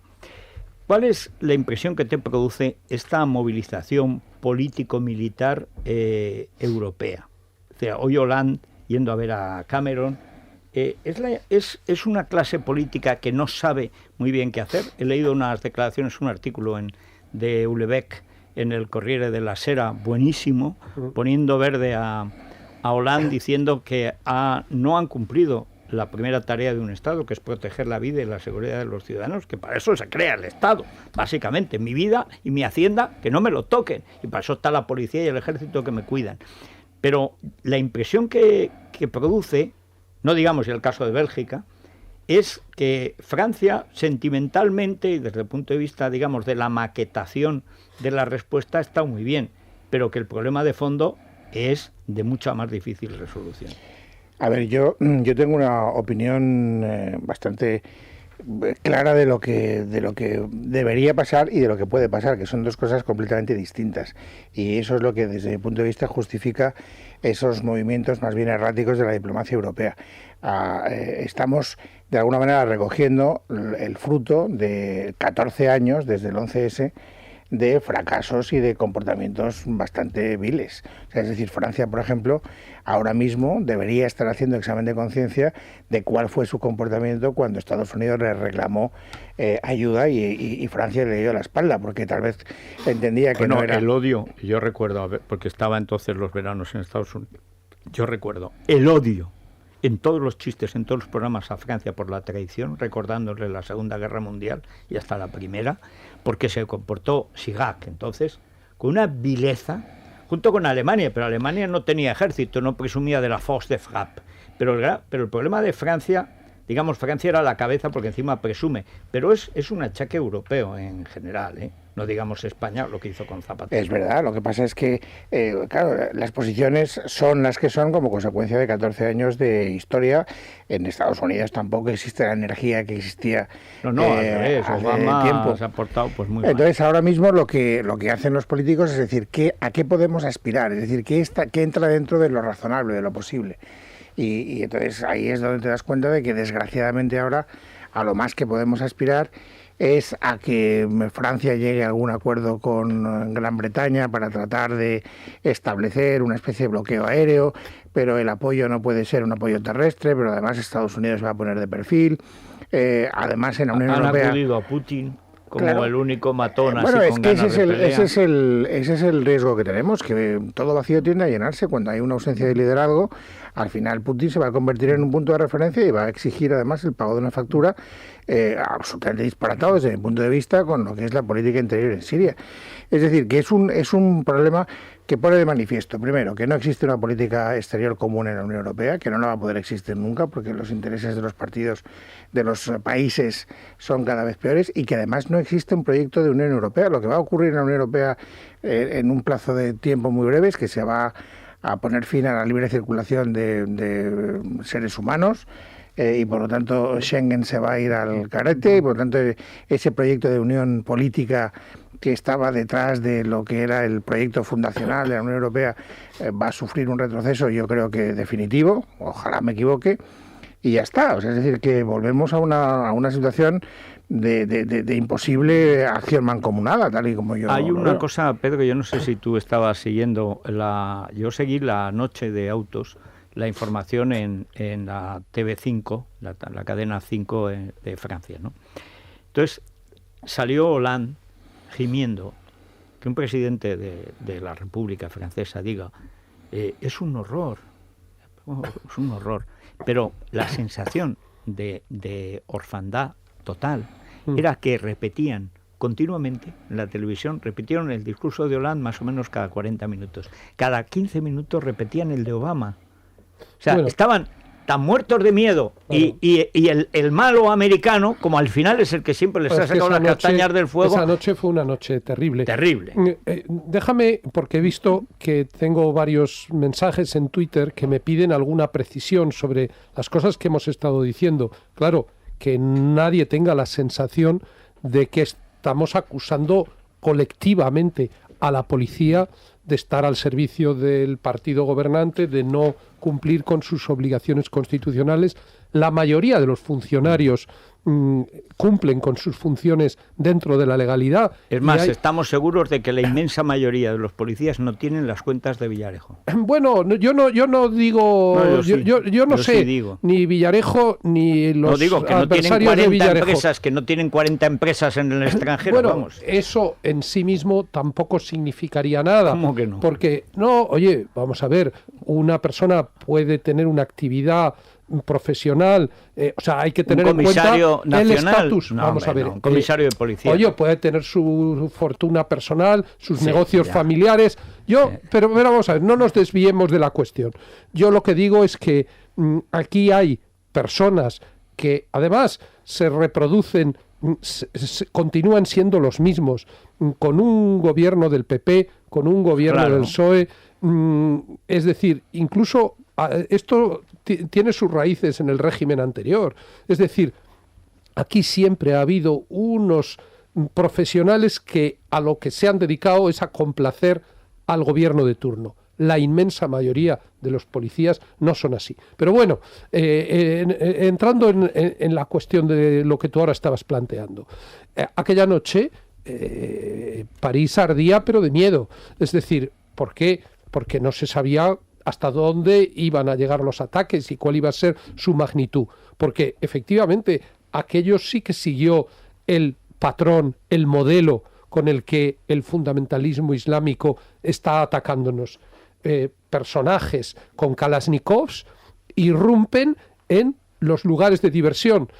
¿Cuál es la impresión que te produce esta movilización político-militar europea? O sea, hoy Hollande yendo a ver a Cameron. Es una clase política que no sabe muy bien qué hacer. He leído unas declaraciones, un artículo de Houellebecq en el Corriere della Sera, buenísimo, poniendo verde a Hollande, diciendo que no han cumplido la primera tarea de un Estado, que es proteger la vida y la seguridad de los ciudadanos, que para eso se crea el Estado, básicamente, mi vida y mi hacienda, que no me lo toquen, y para eso está la policía y el ejército que me cuidan. Pero la impresión que produce, no digamos el caso de Bélgica, es que Francia sentimentalmente y desde el punto de vista, digamos, de la maquetación de la respuesta está muy bien, pero que el problema de fondo es de mucha más difícil resolución. A ver, yo tengo una opinión bastante clara de lo que debería pasar y de lo que puede pasar, que son dos cosas completamente distintas. Y eso es lo que desde mi punto de vista justifica esos movimientos más bien erráticos de la diplomacia europea. Estamos de alguna manera recogiendo el fruto de 14 años desde el 11S de fracasos y de comportamientos bastante viles. O sea, es decir, Francia, por ejemplo, ahora mismo debería estar haciendo examen de conciencia de cuál fue su comportamiento cuando Estados Unidos le reclamó ayuda y Francia le dio la espalda, porque tal vez entendía que no era... El odio, yo recuerdo, porque estaba entonces los veranos en Estados Unidos, yo recuerdo el odio en todos los chistes, en todos los programas a Francia por la traición, recordándole la Segunda Guerra Mundial y hasta la Primera, porque se comportó Chirac entonces con una vileza, junto con Alemania, pero Alemania no tenía ejército, no presumía de la force de frappe. Pero el problema de Francia digamos, Francia era la cabeza porque encima presume, pero es un achaque europeo en general, ¿eh? No digamos España, lo que hizo con Zapatero. Es verdad, lo que pasa es que, claro, las posiciones son las que son como consecuencia de 14 años de historia. En Estados Unidos tampoco existe la energía que existía al revés, Obama tiempo. Se ha portado pues muy mal. Entonces, ahora mismo lo que hacen los políticos es decir, ¿a qué podemos aspirar? Es decir, ¿qué entra dentro de lo razonable, de lo posible? Y entonces ahí es donde te das cuenta de que desgraciadamente ahora a lo más que podemos aspirar es a que Francia llegue a algún acuerdo con Gran Bretaña para tratar de establecer una especie de bloqueo aéreo, pero el apoyo no puede ser un apoyo terrestre, pero además Estados Unidos se va a poner de perfil. Además en la Unión Europea... Han acudido a Putin como el único matón bueno, así es con que ganas de pelea. ese es el riesgo que tenemos, que todo vacío tiende a llenarse. Cuando hay una ausencia de liderazgo, al final Putin se va a convertir en un punto de referencia y va a exigir además el pago de una factura absolutamente disparatado desde mi punto de vista con lo que es la política interior en Siria. Es decir, que es un problema que pone de manifiesto, primero, que no existe una política exterior común en la Unión Europea, que no la va a poder existir nunca porque los intereses de los partidos de los países son cada vez peores, y que además no existe un proyecto de Unión Europea. Lo que va a ocurrir en la Unión Europea en un plazo de tiempo muy breve es que se va a poner fin a la libre circulación de seres humanos, y por lo tanto Schengen se va a ir al carete, y por lo tanto ese proyecto de unión política que estaba detrás de lo que era el proyecto fundacional de la Unión Europea va a sufrir un retroceso, yo creo que definitivo, ojalá me equivoque, y ya está. O sea, es decir, que volvemos a una situación de imposible acción mancomunada, tal y como yo... Hay una cosa, Pedro, que yo no sé si tú estabas siguiendo, yo seguí la noche de autos, la información en la TV5, la cadena 5 de Francia, ¿no? Entonces, salió Hollande gimiendo que un presidente de la República Francesa diga es un horror, pero la sensación de orfandad total era que repetían continuamente en la televisión, repitieron el discurso de Hollande más o menos cada 40 minutos, cada 15 minutos repetían el de Obama. O sea, estaban tan muertos de miedo y el malo americano, como al final es el que siempre les ha sacado las castañas del fuego. Esa noche fue una noche terrible. Terrible. Déjame, porque he visto que tengo varios mensajes en Twitter que me piden alguna precisión sobre las cosas que hemos estado diciendo. Claro, que nadie tenga la sensación de que estamos acusando colectivamente a la policía de estar al servicio del partido gobernante, de no cumplir con sus obligaciones constitucionales. La mayoría de los funcionarios cumplen con sus funciones dentro de la legalidad. Es más, estamos seguros de que la inmensa mayoría de los policías no tienen las cuentas de Villarejo. Bueno, yo no digo... Yo no sé, ni Villarejo ni los no digo que no adversarios tienen 40 de Villarejo. Empresas, que no tienen 40 empresas en el extranjero, bueno, vamos. Eso en sí mismo tampoco significaría nada. ¿Cómo que no? Porque, oye, vamos a ver, una persona puede tener una actividad profesional, o sea, hay que tener en cuenta el estatus. Vamos a ver, un comisario de policía. Oye, puede tener su fortuna personal, sus negocios familiares. Pero vamos a ver, no nos desviemos de la cuestión. Yo lo que digo es que aquí hay personas que además se reproducen, continúan siendo los mismos, con un gobierno del PP, con un gobierno del PSOE, es decir, incluso esto tiene sus raíces en el régimen anterior. Es decir, aquí siempre ha habido unos profesionales que a lo que se han dedicado es a complacer al gobierno de turno. La inmensa mayoría de los policías no son así. Pero bueno, entrando en la cuestión de lo que tú ahora estabas planteando. Aquella noche París ardía, pero de miedo. Es decir, ¿por qué? Porque no se sabía hasta dónde iban a llegar los ataques y cuál iba a ser su magnitud. Porque efectivamente aquello sí que siguió el patrón, el modelo con el que el fundamentalismo islámico está atacándonos. Personajes con Kalashnikovs irrumpen en los lugares de diversión,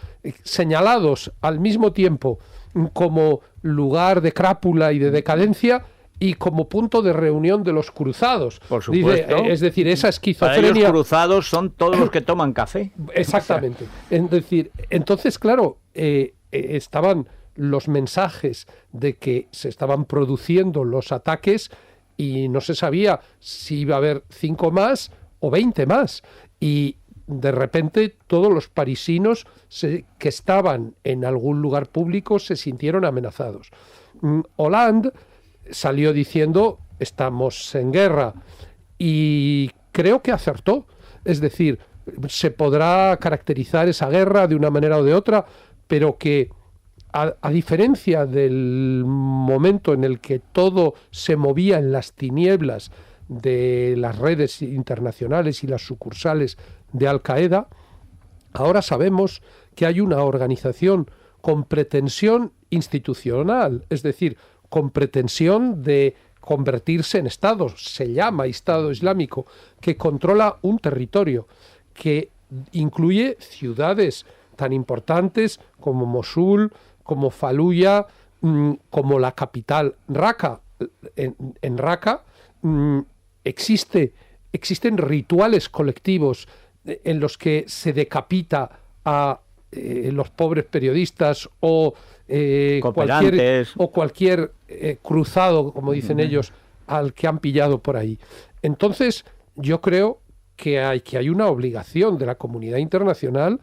señalados al mismo tiempo como lugar de crápula y de decadencia, y como punto de reunión de los cruzados. Por supuesto. Es decir, esa esquizofrenia... Para ellos cruzados son todos los que toman café. Exactamente. Es decir, entonces, claro, estaban los mensajes de que se estaban produciendo los ataques y no se sabía si iba a haber 5 más o 20 más. Y de repente todos los parisinos que estaban en algún lugar público se sintieron amenazados. Hollande salió diciendo estamos en guerra y creo que acertó. Es decir, se podrá caracterizar esa guerra de una manera o de otra, pero que a diferencia del momento en el que todo se movía en las tinieblas de las redes internacionales y las sucursales de Al-Qaeda, ahora sabemos que hay una organización con pretensión institucional, es decir, con pretensión de convertirse en Estado, se llama Estado Islámico, que controla un territorio, que incluye ciudades tan importantes como Mosul, como Faluya, como la capital Raqqa. En Raqqa existen rituales colectivos en los que se decapita a los pobres periodistas o cualquier cruzado, como dicen ellos, al que han pillado por ahí. Entonces, yo creo que hay una obligación de la comunidad internacional,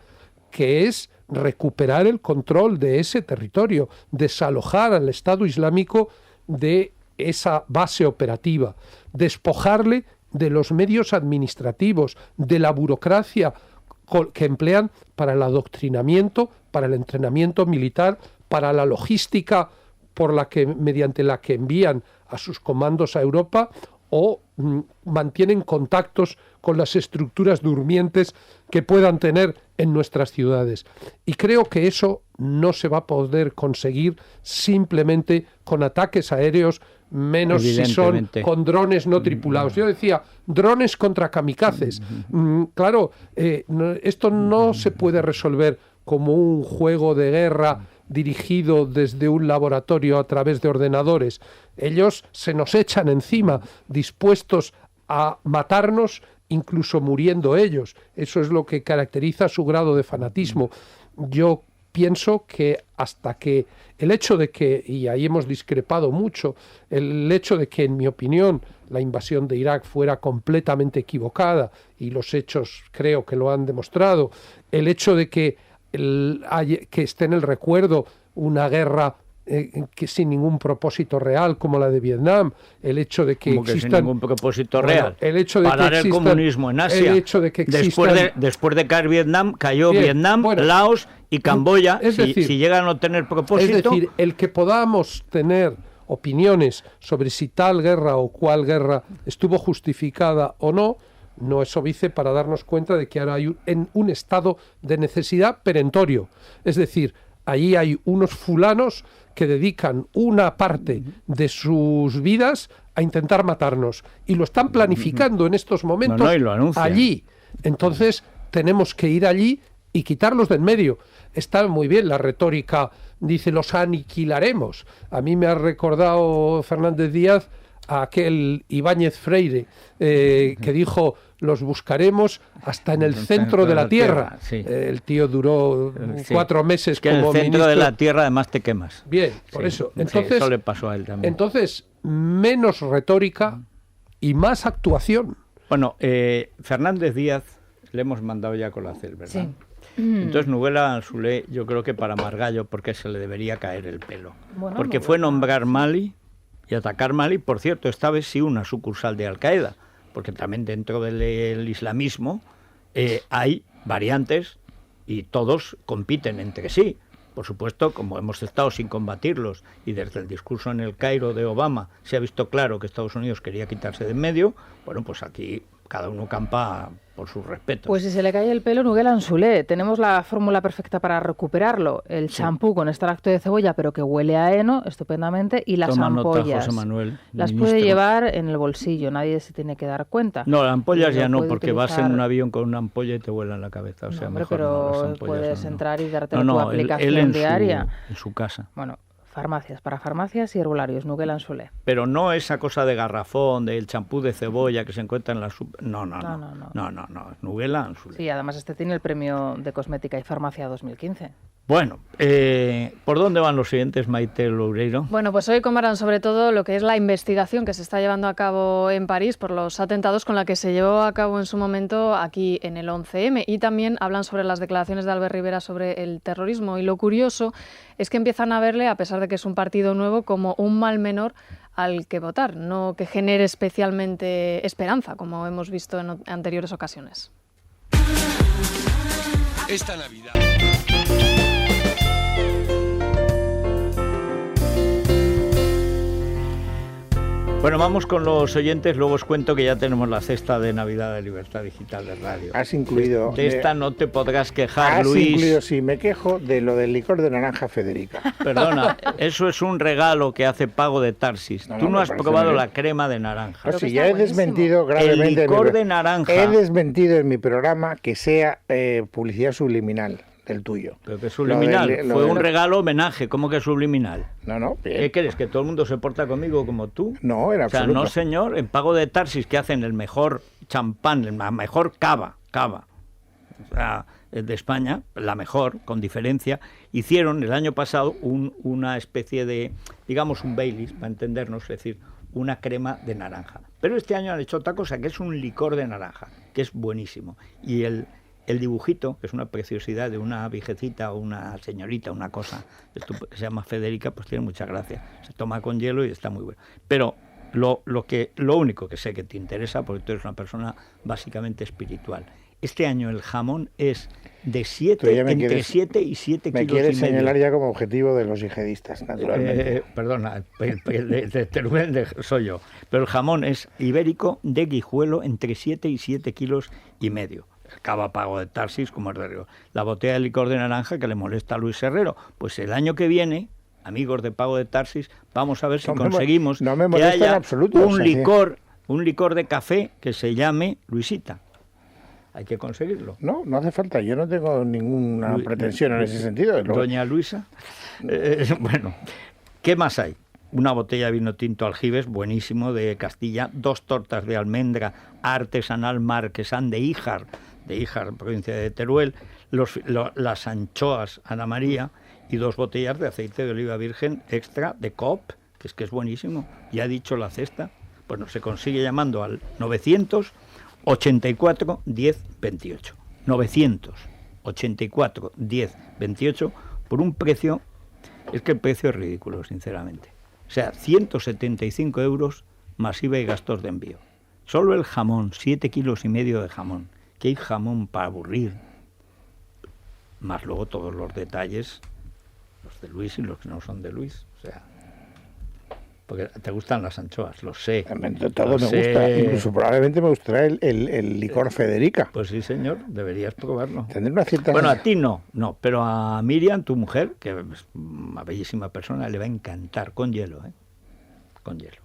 que es recuperar el control de ese territorio, desalojar al Estado Islámico de esa base operativa, despojarle de los medios administrativos, de la burocracia que emplean para el adoctrinamiento, para el entrenamiento militar, para la logística mediante la que envían a sus comandos a Europa o mantienen contactos con las estructuras durmientes que puedan tener en nuestras ciudades. Y creo que eso no se va a poder conseguir simplemente con ataques aéreos, menos si son con drones no tripulados. Yo decía, drones contra kamikazes. Claro, esto no se puede resolver como un juego de guerra dirigido desde un laboratorio a través de ordenadores. Ellos se nos echan encima, dispuestos a matarnos, incluso muriendo ellos. Eso es lo que caracteriza su grado de fanatismo. Yo pienso que hasta que el hecho de que, y ahí hemos discrepado mucho, el hecho de que, en mi opinión, la invasión de Irak fuera completamente equivocada, y los hechos creo que lo han demostrado, el hecho de que esté en el recuerdo una guerra que sin ningún propósito real, como la de Vietnam, el hecho de que existan, sin ningún propósito real, el hecho de parar el comunismo en Asia, el hecho de que después de caer Vietnam, cayó Vietnam, Laos y Camboya, si llegan a no tener propósito. Es decir, el que podamos tener opiniones sobre si tal guerra o cual guerra estuvo justificada o no, no es óbice para darnos cuenta de que ahora hay un estado de necesidad perentorio. Es decir, allí hay unos fulanos que dedican una parte de sus vidas a intentar matarnos. Y lo están planificando en estos momentos allí. Entonces, tenemos que ir allí y quitarlos de en medio. Está muy bien la retórica, dice, los aniquilaremos. A mí me ha recordado Fernández Díaz a aquel Ibáñez Freire que dijo, los buscaremos hasta en el centro de la tierra. Sí. El tío duró 4 meses como ministro. En el centro de la tierra además te quemas. Bien, por eso. Entonces, eso le pasó a él también. Entonces, menos retórica y más actuación. Bueno, Fernández Díaz le hemos mandado ya con la CEL, ¿verdad? Sí. Entonces Nouguela Anzulé, yo creo que para Margallo, porque se le debería caer el pelo. Bueno, porque fue nombrar Mali y atacar Mali, por cierto, esta vez sí una sucursal de Al-Qaeda, porque también dentro del islamismo hay variantes y todos compiten entre sí. Por supuesto, como hemos estado sin combatirlos y desde el discurso en el Cairo de Obama se ha visto claro que Estados Unidos quería quitarse de en medio, bueno, pues aquí cada uno campa por sus respetos. Pues si se le cae el pelo, Nouguela Anzulé, tenemos la fórmula perfecta para recuperarlo. El champú con extracto de cebolla, pero que huele a heno estupendamente, y las ampollas. José Manuel, las puede llevar en el bolsillo, nadie se tiene que dar cuenta. No, las ampollas ya no, porque vas en un avión con una ampolla y te vuela en la cabeza. O sea, no, hombre, mejor pero no, las ampollas puedes entrar y darte tu aplicación él diaria. En su casa. Bueno, Farmacias, para farmacias y herbolarios, Nugela Anzulé. Pero no esa cosa de garrafón, del champú de cebolla que se encuentra en la No, Nugela Anzulé. Sí, además este tiene el premio de Cosmética y Farmacia 2015. Bueno, ¿por dónde van los siguientes, Maite Loureiro? Bueno, pues hoy comparan sobre todo lo que es la investigación que se está llevando a cabo en París por los atentados con la que se llevó a cabo en su momento aquí en el 11M, y también hablan sobre las declaraciones de Albert Rivera sobre el terrorismo, y lo curioso es que empiezan a verle, a pesar de que es un partido nuevo, como un mal menor al que votar, no que genere especialmente esperanza, como hemos visto en anteriores ocasiones. Esta Navidad. Bueno, vamos con los oyentes, luego os cuento que ya tenemos la cesta de Navidad de Libertad Digital de Radio. Has incluido... De esta no te podrás quejar, Luis. Has incluido, sí, me quejo de lo del licor de naranja Federica. Perdona, eso es un regalo que hace Pago de Tarsis. Tú no has probado la crema de naranja. No, sí, ya he desmentido gravemente... El licor de naranja. He desmentido en mi programa que sea publicidad subliminal. del tuyo. Pero que subliminal, fue un regalo homenaje, ¿cómo que subliminal? No, bien. ¿Qué crees? ¿Que todo el mundo se porta conmigo como tú? No, era absoluto. O sea, no señor, en Pago de Tarsis, que hacen el mejor champán, la mejor cava, o sea, de España, la mejor, con diferencia, hicieron el año pasado una especie de, digamos, un Baileys, para entendernos, es decir, una crema de naranja. Pero este año han hecho otra cosa, que es un licor de naranja, que es buenísimo. Y el dibujito, que es una preciosidad de una viejecita o una señorita, una cosa que se llama Federica, pues tiene mucha gracia. Se toma con hielo y está muy bueno. Pero lo único que sé que te interesa, porque tú eres una persona básicamente espiritual, este año el jamón es de entre 7 y 7 kilos y medio. Me quieres señalar ya como objetivo de los yihadistas, naturalmente. Perdona, de Teruel soy yo. Pero el jamón es ibérico de Guijuelo entre 7 y 7 kilos y medio. El cava Pago de Tarsis, como es de rigor. La botella de licor de naranja que le molesta a Luis Herrero. Pues el año que viene, amigos de Pago de Tarsis, vamos a ver si conseguimos que haya un licor de café que se llame Luisita. Hay que conseguirlo. No hace falta. Yo no tengo ninguna pretensión en ese sentido. Doña Luisa. Bueno, ¿qué más hay? Una botella de vino tinto Aljibes, buenísimo, de Castilla. 2 tortas de almendra artesanal marquesán de Híjar, provincia de Teruel. Las anchoas Ana María y 2 botellas de aceite de oliva virgen extra de COP, que es buenísimo. Ya he dicho la cesta. Bueno, se consigue llamando al 984 10 28. 984 10 28 por un precio, es que el precio es ridículo, sinceramente. O sea, 175 euros más IVA y gastos de envío. Solo el jamón, 7 kilos y medio de jamón. Que hay jamón para aburrir. Más luego todos los detalles, los de Luis y los que no son de Luis. O sea, porque te gustan las anchoas, lo sé. Todo me gusta, incluso probablemente me gustará el licor Federica. Pues sí, señor, deberías probarlo. Tendré una cierta... Bueno, a ti no, pero a Miriam, tu mujer, que es una bellísima persona, le va a encantar, con hielo, con hielo.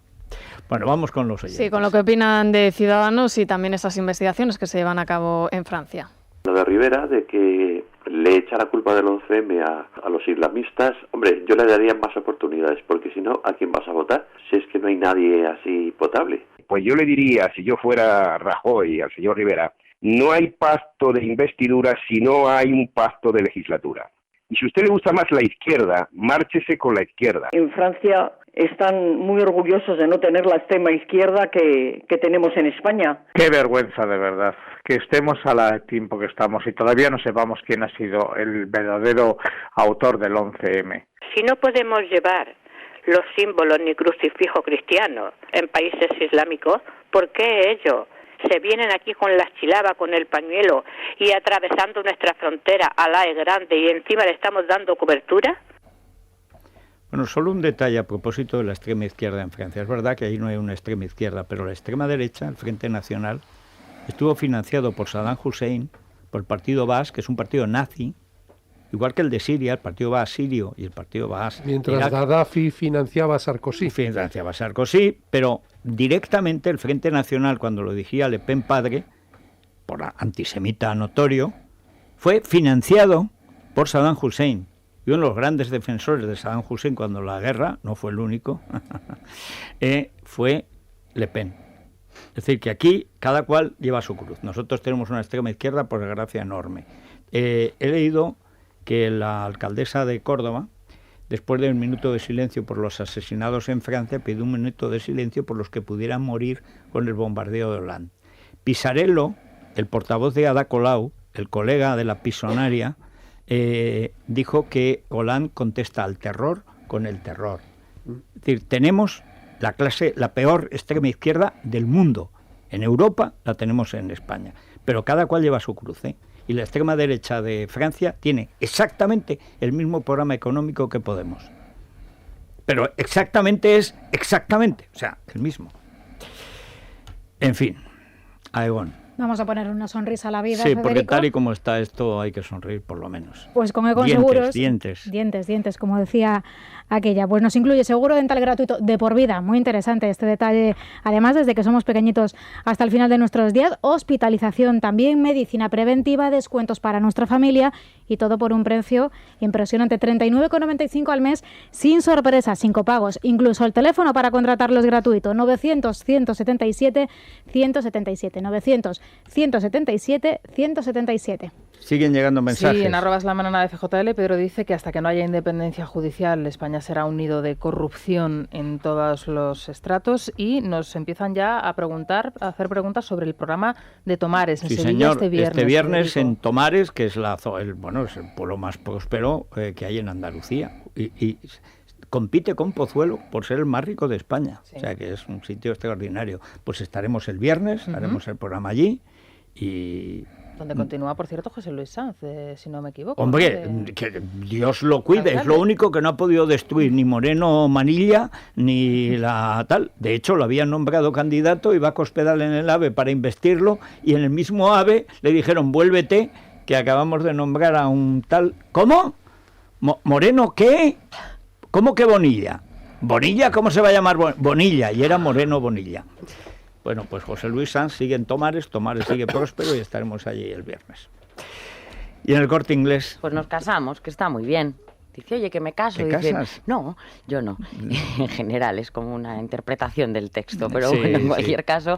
Bueno, vamos con los oyentes. Sí, con lo que opinan de Ciudadanos y también esas investigaciones que se llevan a cabo en Francia. Lo de Rivera, de que le echa la culpa del 11M a los islamistas, hombre, yo le daría más oportunidades, porque si no, ¿a quién vas a votar? Si es que no hay nadie así potable. Pues yo le diría, si yo fuera Rajoy, al señor Rivera, no hay pacto de investidura si no hay un pacto de legislatura. Y si a usted le gusta más la izquierda, márchese con la izquierda. En Francia están muy orgullosos de no tener la extrema izquierda que tenemos en España. Qué vergüenza, de verdad, que estemos al tiempo que estamos y todavía no sepamos quién ha sido el verdadero autor del 11M. Si no podemos llevar los símbolos ni crucifijo cristianos en países islámicos, ¿por qué ellos se vienen aquí con la chilaba, con el pañuelo y atravesando nuestra frontera? Alá es grande y encima le estamos dando cobertura? Bueno, solo un detalle a propósito de la extrema izquierda en Francia. Es verdad que ahí no hay una extrema izquierda, pero la extrema derecha, el Frente Nacional, estuvo financiado por Saddam Hussein, por el Partido Baas, que es un partido nazi, igual que el de Siria, el Partido Baas sirio y el Partido Baas mientras Irak. Gaddafi financiaba a Sarkozy. Financiaba a Sarkozy, pero directamente el Frente Nacional, cuando lo dirigía Le Pen padre, por antisemita notorio, fue financiado por Saddam Hussein. y uno de los grandes defensores de Saddam Hussein cuando la guerra, no fue el único, fue Le Pen. Es decir, que aquí cada cual lleva su cruz. Nosotros tenemos una extrema izquierda, por desgracia, enorme. He leído que la alcaldesa de Córdoba, después de un minuto de silencio por los asesinados en Francia, pidió un minuto de silencio por los que pudieran morir con el bombardeo de Hollande. Pisarello, el portavoz de Ada Colau, el colega de la pisonaria, dijo que Hollande contesta al terror con el terror. Es decir, tenemos la peor extrema izquierda del mundo. En Europa la tenemos en España, pero cada cual lleva su cruz, ¿eh? Y la extrema derecha de Francia tiene exactamente el mismo programa económico que Podemos. Pero exactamente, o sea, el mismo. En fin, Aegon. Vamos a poner una sonrisa a la vida, Sí, porque Federico. Tal y como está esto hay que sonreír por lo menos. Pues con Aegon Seguros... Dientes, como decía aquella. Pues nos incluye seguro dental gratuito de por vida. Muy interesante este detalle. Además, desde que somos pequeñitos hasta el final de nuestros días, hospitalización también, medicina preventiva, descuentos para nuestra familia y todo por un precio impresionante. 39,95 al mes, sin sorpresas, sin copagos. Incluso el teléfono para contratarlo es gratuito. 900-177-177. 900-177-177. Siguen llegando mensajes. Sí, en @lamanana de FJL, Pedro dice que hasta que no haya independencia judicial, España será un nido de corrupción en todos los estratos, y nos empiezan ya a hacer preguntas sobre el programa de Tomares en Sevilla, señor, este viernes en Tomares, que es es el pueblo más próspero que hay en Andalucía, y compite con Pozuelo por ser el más rico de España. Sí. O sea que es un sitio extraordinario. Pues estaremos el viernes, haremos el programa allí y... Donde continúa, por cierto, José Luis Sanz, si no me equivoco. Hombre, que Dios lo cuide. Es lo único que no ha podido destruir ni Moreno Manilla ni la tal. De hecho, lo habían nombrado candidato, iba a Cospedal en el AVE para investirlo, y en el mismo AVE le dijeron, vuélvete, que acabamos de nombrar a un tal... ¿Cómo? ¿Moreno qué? ¿Cómo que Bonilla? ¿Bonilla? ¿Cómo se va a llamar Bonilla? Y era Moreno Bonilla. Bueno, pues José Luis Sanz sigue en Tomares sigue próspero y estaremos allí el viernes. ¿Y en el Corte Inglés? Pues nos casamos, que está muy bien. Dice, oye, que me caso. ¿Te casas? No, yo no. En general, es como una interpretación del texto. Pero bueno, en cualquier caso,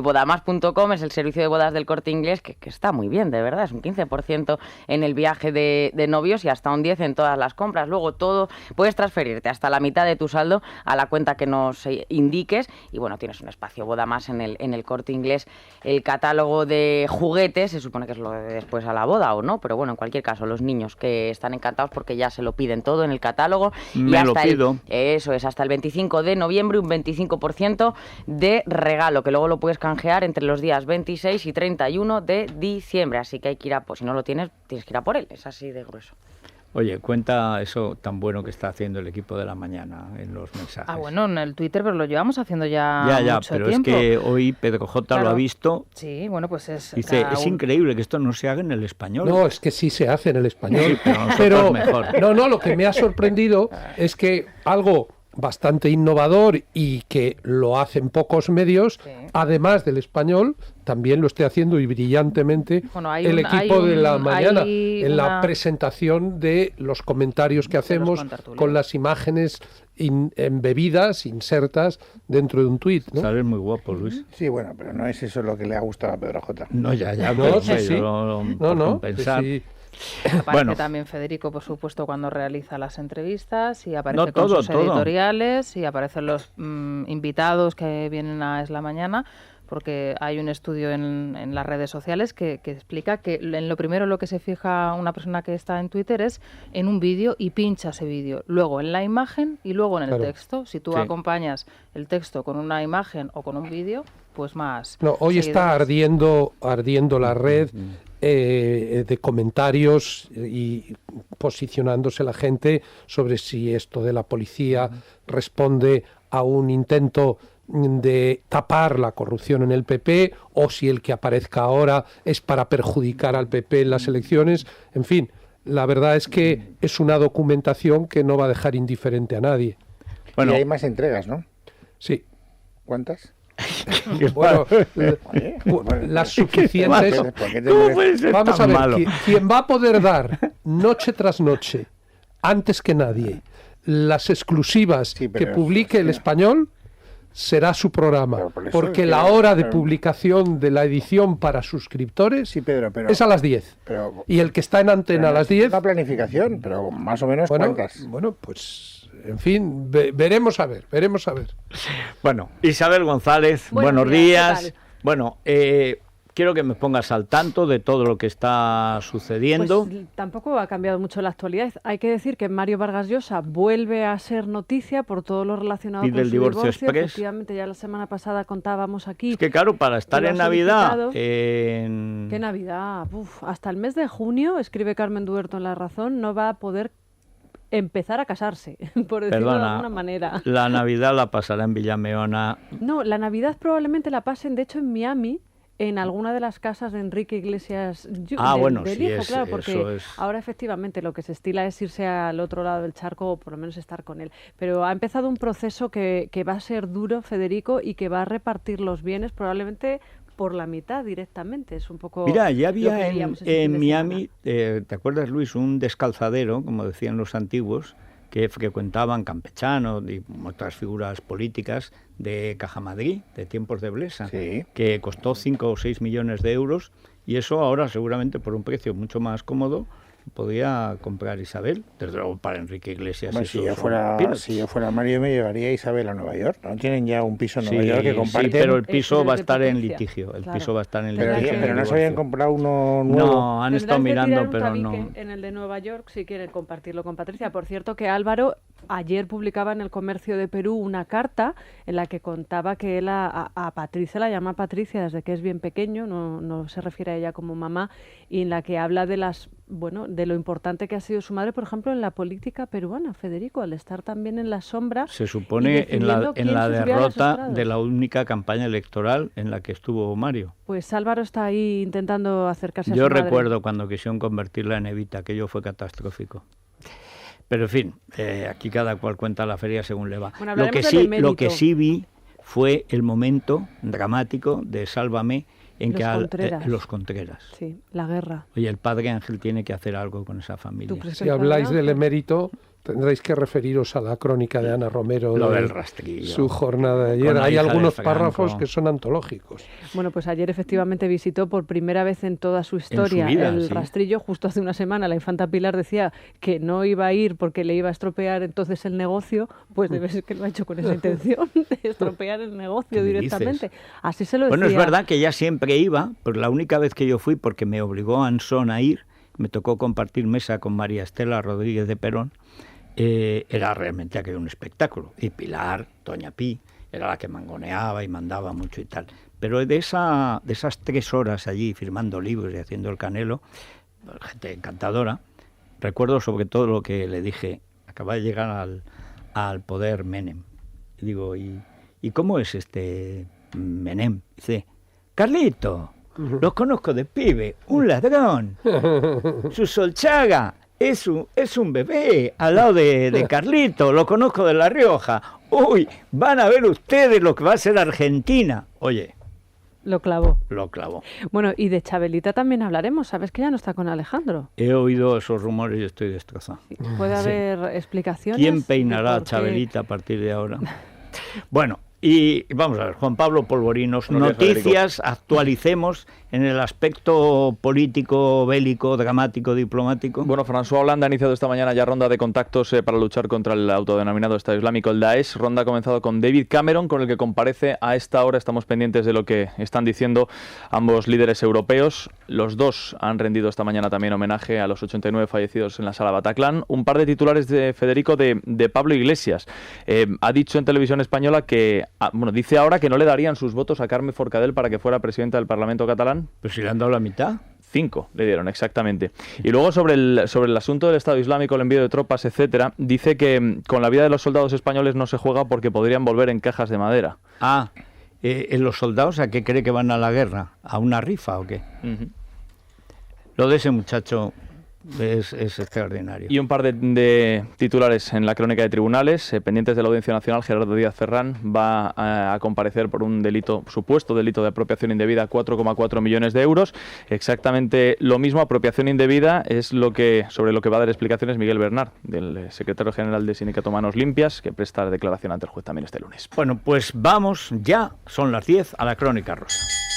bodamas.com es el servicio de bodas del Corte Inglés, que está muy bien, de verdad. Es un 15% en el viaje de novios y hasta un 10% en todas las compras. Luego todo, puedes transferirte hasta la mitad de tu saldo a la cuenta que nos indiques. Y bueno, tienes un espacio Bodamas en el Corte Inglés. El catálogo de juguetes, se supone que es lo de después a la boda o no, pero bueno, en cualquier caso, los niños que están encantados porque ya se lo piden todo en el catálogo. Me lo pido. Eso es, hasta el 25 de noviembre, un 25% de regalo, que luego lo puedes canjear entre los días 26 y 31 de diciembre. Así que hay que ir si no lo tienes que ir a por él. Es así de grueso. Oye, cuenta eso tan bueno que está haciendo el equipo de la mañana en los mensajes. Bueno, en el Twitter, pero lo llevamos haciendo ya mucho pero tiempo. Es que hoy Pedro J. lo ha visto. Sí, bueno, pues es... Dice, es increíble que esto no se haga en el español. No, es que sí se hace en el español. Sí, pero mejor. No, lo que me ha sorprendido es que algo bastante innovador y que lo hacen pocos medios, además del español, también lo esté haciendo y brillantemente el equipo de la mañana, en la presentación de los comentarios que hacemos con las imágenes embebidas, insertas dentro de un tuit, ¿no? Sales muy guapo, Luis. Sí, bueno, pero no es eso lo que le ha gustado a Pedro J. No, ya, no, sí. No, pensar. Sí. Aparece también Federico, por supuesto, cuando realiza las entrevistas, y aparece con sus editoriales, y aparecen los invitados que vienen a Es la Mañana, porque hay un estudio en las redes sociales que explica que en lo primero lo que se fija una persona que está en Twitter es en un vídeo y pincha ese vídeo, luego en la imagen y luego en el texto. Si tú acompañas el texto con una imagen o con un vídeo, pues más... No, hoy está ardiendo la red de comentarios y posicionándose la gente sobre si esto de la policía responde a un intento de tapar la corrupción en el PP o si el que aparezca ahora es para perjudicar al PP en las elecciones. En fin, la verdad es que es una documentación que no va a dejar indiferente a nadie. Bueno, y hay más entregas, ¿no? Sí. ¿Cuántas? Bueno, las suficientes. ¿Por qué te Vamos a ver, quien va a poder dar noche tras noche antes que nadie las exclusivas que publique El Español, será su programa, porque la hora de publicación de la edición para suscriptores es a las 10. Y el que está en antena a las 10... La planificación, pero más o menos ¿cuántas? Bueno, pues, en fin, veremos a ver. Bueno, Isabel González, buenos días. Bueno, quiero que me pongas al tanto de todo lo que está sucediendo. Pues tampoco ha cambiado mucho la actualidad. Hay que decir que Mario Vargas Llosa vuelve a ser noticia por todo lo relacionado con su divorcio. Efectivamente, ya la semana pasada contábamos aquí. Es que claro, para estar en Navidad... ¿Qué Navidad? Hasta el mes de junio, escribe Carmen Duerto en La Razón, no va a poder empezar a casarse, por decirlo de alguna manera. La Navidad la pasará en Villameona. No, la Navidad probablemente la pasen, de hecho, en Miami, en alguna de las casas de Enrique Iglesias del hijo, claro, porque ahora efectivamente lo que se estila es irse al otro lado del charco o por lo menos estar con él. Pero ha empezado un proceso que va a ser duro, Federico, y que va a repartir los bienes probablemente por la mitad directamente. Es un poco... Mira, ya había en Miami, ¿te acuerdas, Luis? Un descalzadero, como decían los antiguos, que frecuentaban campechanos y otras figuras políticas de Cajamadrid, de tiempos de Blesa, que costó 5 o 6 millones de euros, y eso ahora seguramente por un precio mucho más cómodo podía comprar Isabel, desde luego para Enrique Iglesias. Bueno, si yo fuera Mario, me llevaría a Isabel a Nueva York. ¿No tienen ya un piso en Nueva York que comparten? Sí, pero el piso va a estar en litigio. Piso va a estar en litigio. Pero no se habían comprado uno nuevo. No, han estado mirando, pero no. En el de Nueva York, si quieren compartirlo con Patricia. Por cierto, que Álvaro ayer publicaba en El Comercio de Perú una carta en la que contaba que él a Patricia la llama Patricia desde que es bien pequeño, no se refiere a ella como mamá, y en la que habla de de lo importante que ha sido su madre, por ejemplo, en la política peruana, Federico, al estar también en la sombra. Se supone en la derrota de la única campaña electoral en la que estuvo Mario. Pues Álvaro está ahí intentando acercarse a su madre. Yo recuerdo cuando quisieron convertirla en Evita, aquello fue catastrófico. Pero en fin, aquí cada cual cuenta la feria según le va. Bueno, lo que sí vi fue el momento dramático de Sálvame, en los Contreras. Sí, la guerra. Oye, el padre Ángel tiene que hacer algo con esa familia. Si habláis del emérito, tendréis que referiros a la crónica de Ana Romero, lo del rastrillo, su jornada de ayer. Hay algunos párrafos que son antológicos. Bueno, pues ayer efectivamente visitó por primera vez en toda su historia el rastrillo. Justo hace una semana la infanta Pilar decía que no iba a ir porque le iba a estropear entonces el negocio, pues debe ser que lo ha hecho con esa intención, de estropear el negocio directamente. Así se lo decía. Bueno, es verdad que ella siempre iba, pero la única vez que yo fui, porque me obligó Ansón a ir, me tocó compartir mesa con María Estela Rodríguez de Perón, era realmente aquello un espectáculo. Y Pilar, Doña Pi, era la que mangoneaba y mandaba mucho y tal. Pero de esas 3 horas allí firmando libros y haciendo el canelo, gente encantadora, recuerdo sobre todo lo que le dije, acaba de llegar al poder Menem. Y digo, ¿y cómo es este Menem? Dice, Carlito, los conozco de pibe, un ladrón, su Solchaga. Es un bebé al lado de Carlito, lo conozco de La Rioja. Uy, van a ver ustedes lo que va a ser Argentina. Oye. Lo clavó. Bueno, y de Chabelita también hablaremos. ¿Sabes que ya no está con Alejandro? He oído esos rumores y estoy destrozado. ¿Puede haber explicaciones? ¿Quién peinará a Chabelita a partir de ahora? Bueno, y vamos a ver, Juan Pablo Polvorinos, noticias, actualicemos en el aspecto político, bélico, dramático, diplomático. Bueno, François Hollande ha iniciado esta mañana ya ronda de contactos para luchar contra el autodenominado Estado Islámico, el Daesh. Ronda ha comenzado con David Cameron, con el que comparece a esta hora. Estamos pendientes de lo que están diciendo ambos líderes europeos. Los dos han rendido esta mañana también homenaje a los 89 fallecidos en la sala Bataclan. Un par de titulares de Federico de Pablo Iglesias. Ha dicho en televisión española que, dice ahora que no le darían sus votos a Carme Forcadell para que fuera presidenta del Parlamento catalán. Pues si le han dado la mitad. 5 le dieron, exactamente. Y luego sobre el asunto del Estado Islámico, el envío de tropas, etcétera, dice que con la vida de los soldados españoles no se juega porque podrían volver en cajas de madera. ¿Los soldados a qué cree que van a la guerra? ¿A una rifa o qué? Lo de ese muchacho es extraordinario. Y un par de titulares en la crónica de tribunales. Pendientes de la Audiencia Nacional, Gerardo Díaz Ferrán va a comparecer por un supuesto delito de apropiación indebida, 4,4 millones de euros. Exactamente lo mismo, apropiación indebida, es sobre lo que va a dar explicaciones Miguel Bernard, del secretario general de Sindicato Manos Limpias, que presta declaración ante el juez también este lunes. Bueno, pues vamos ya, son las 10, a la crónica rosa.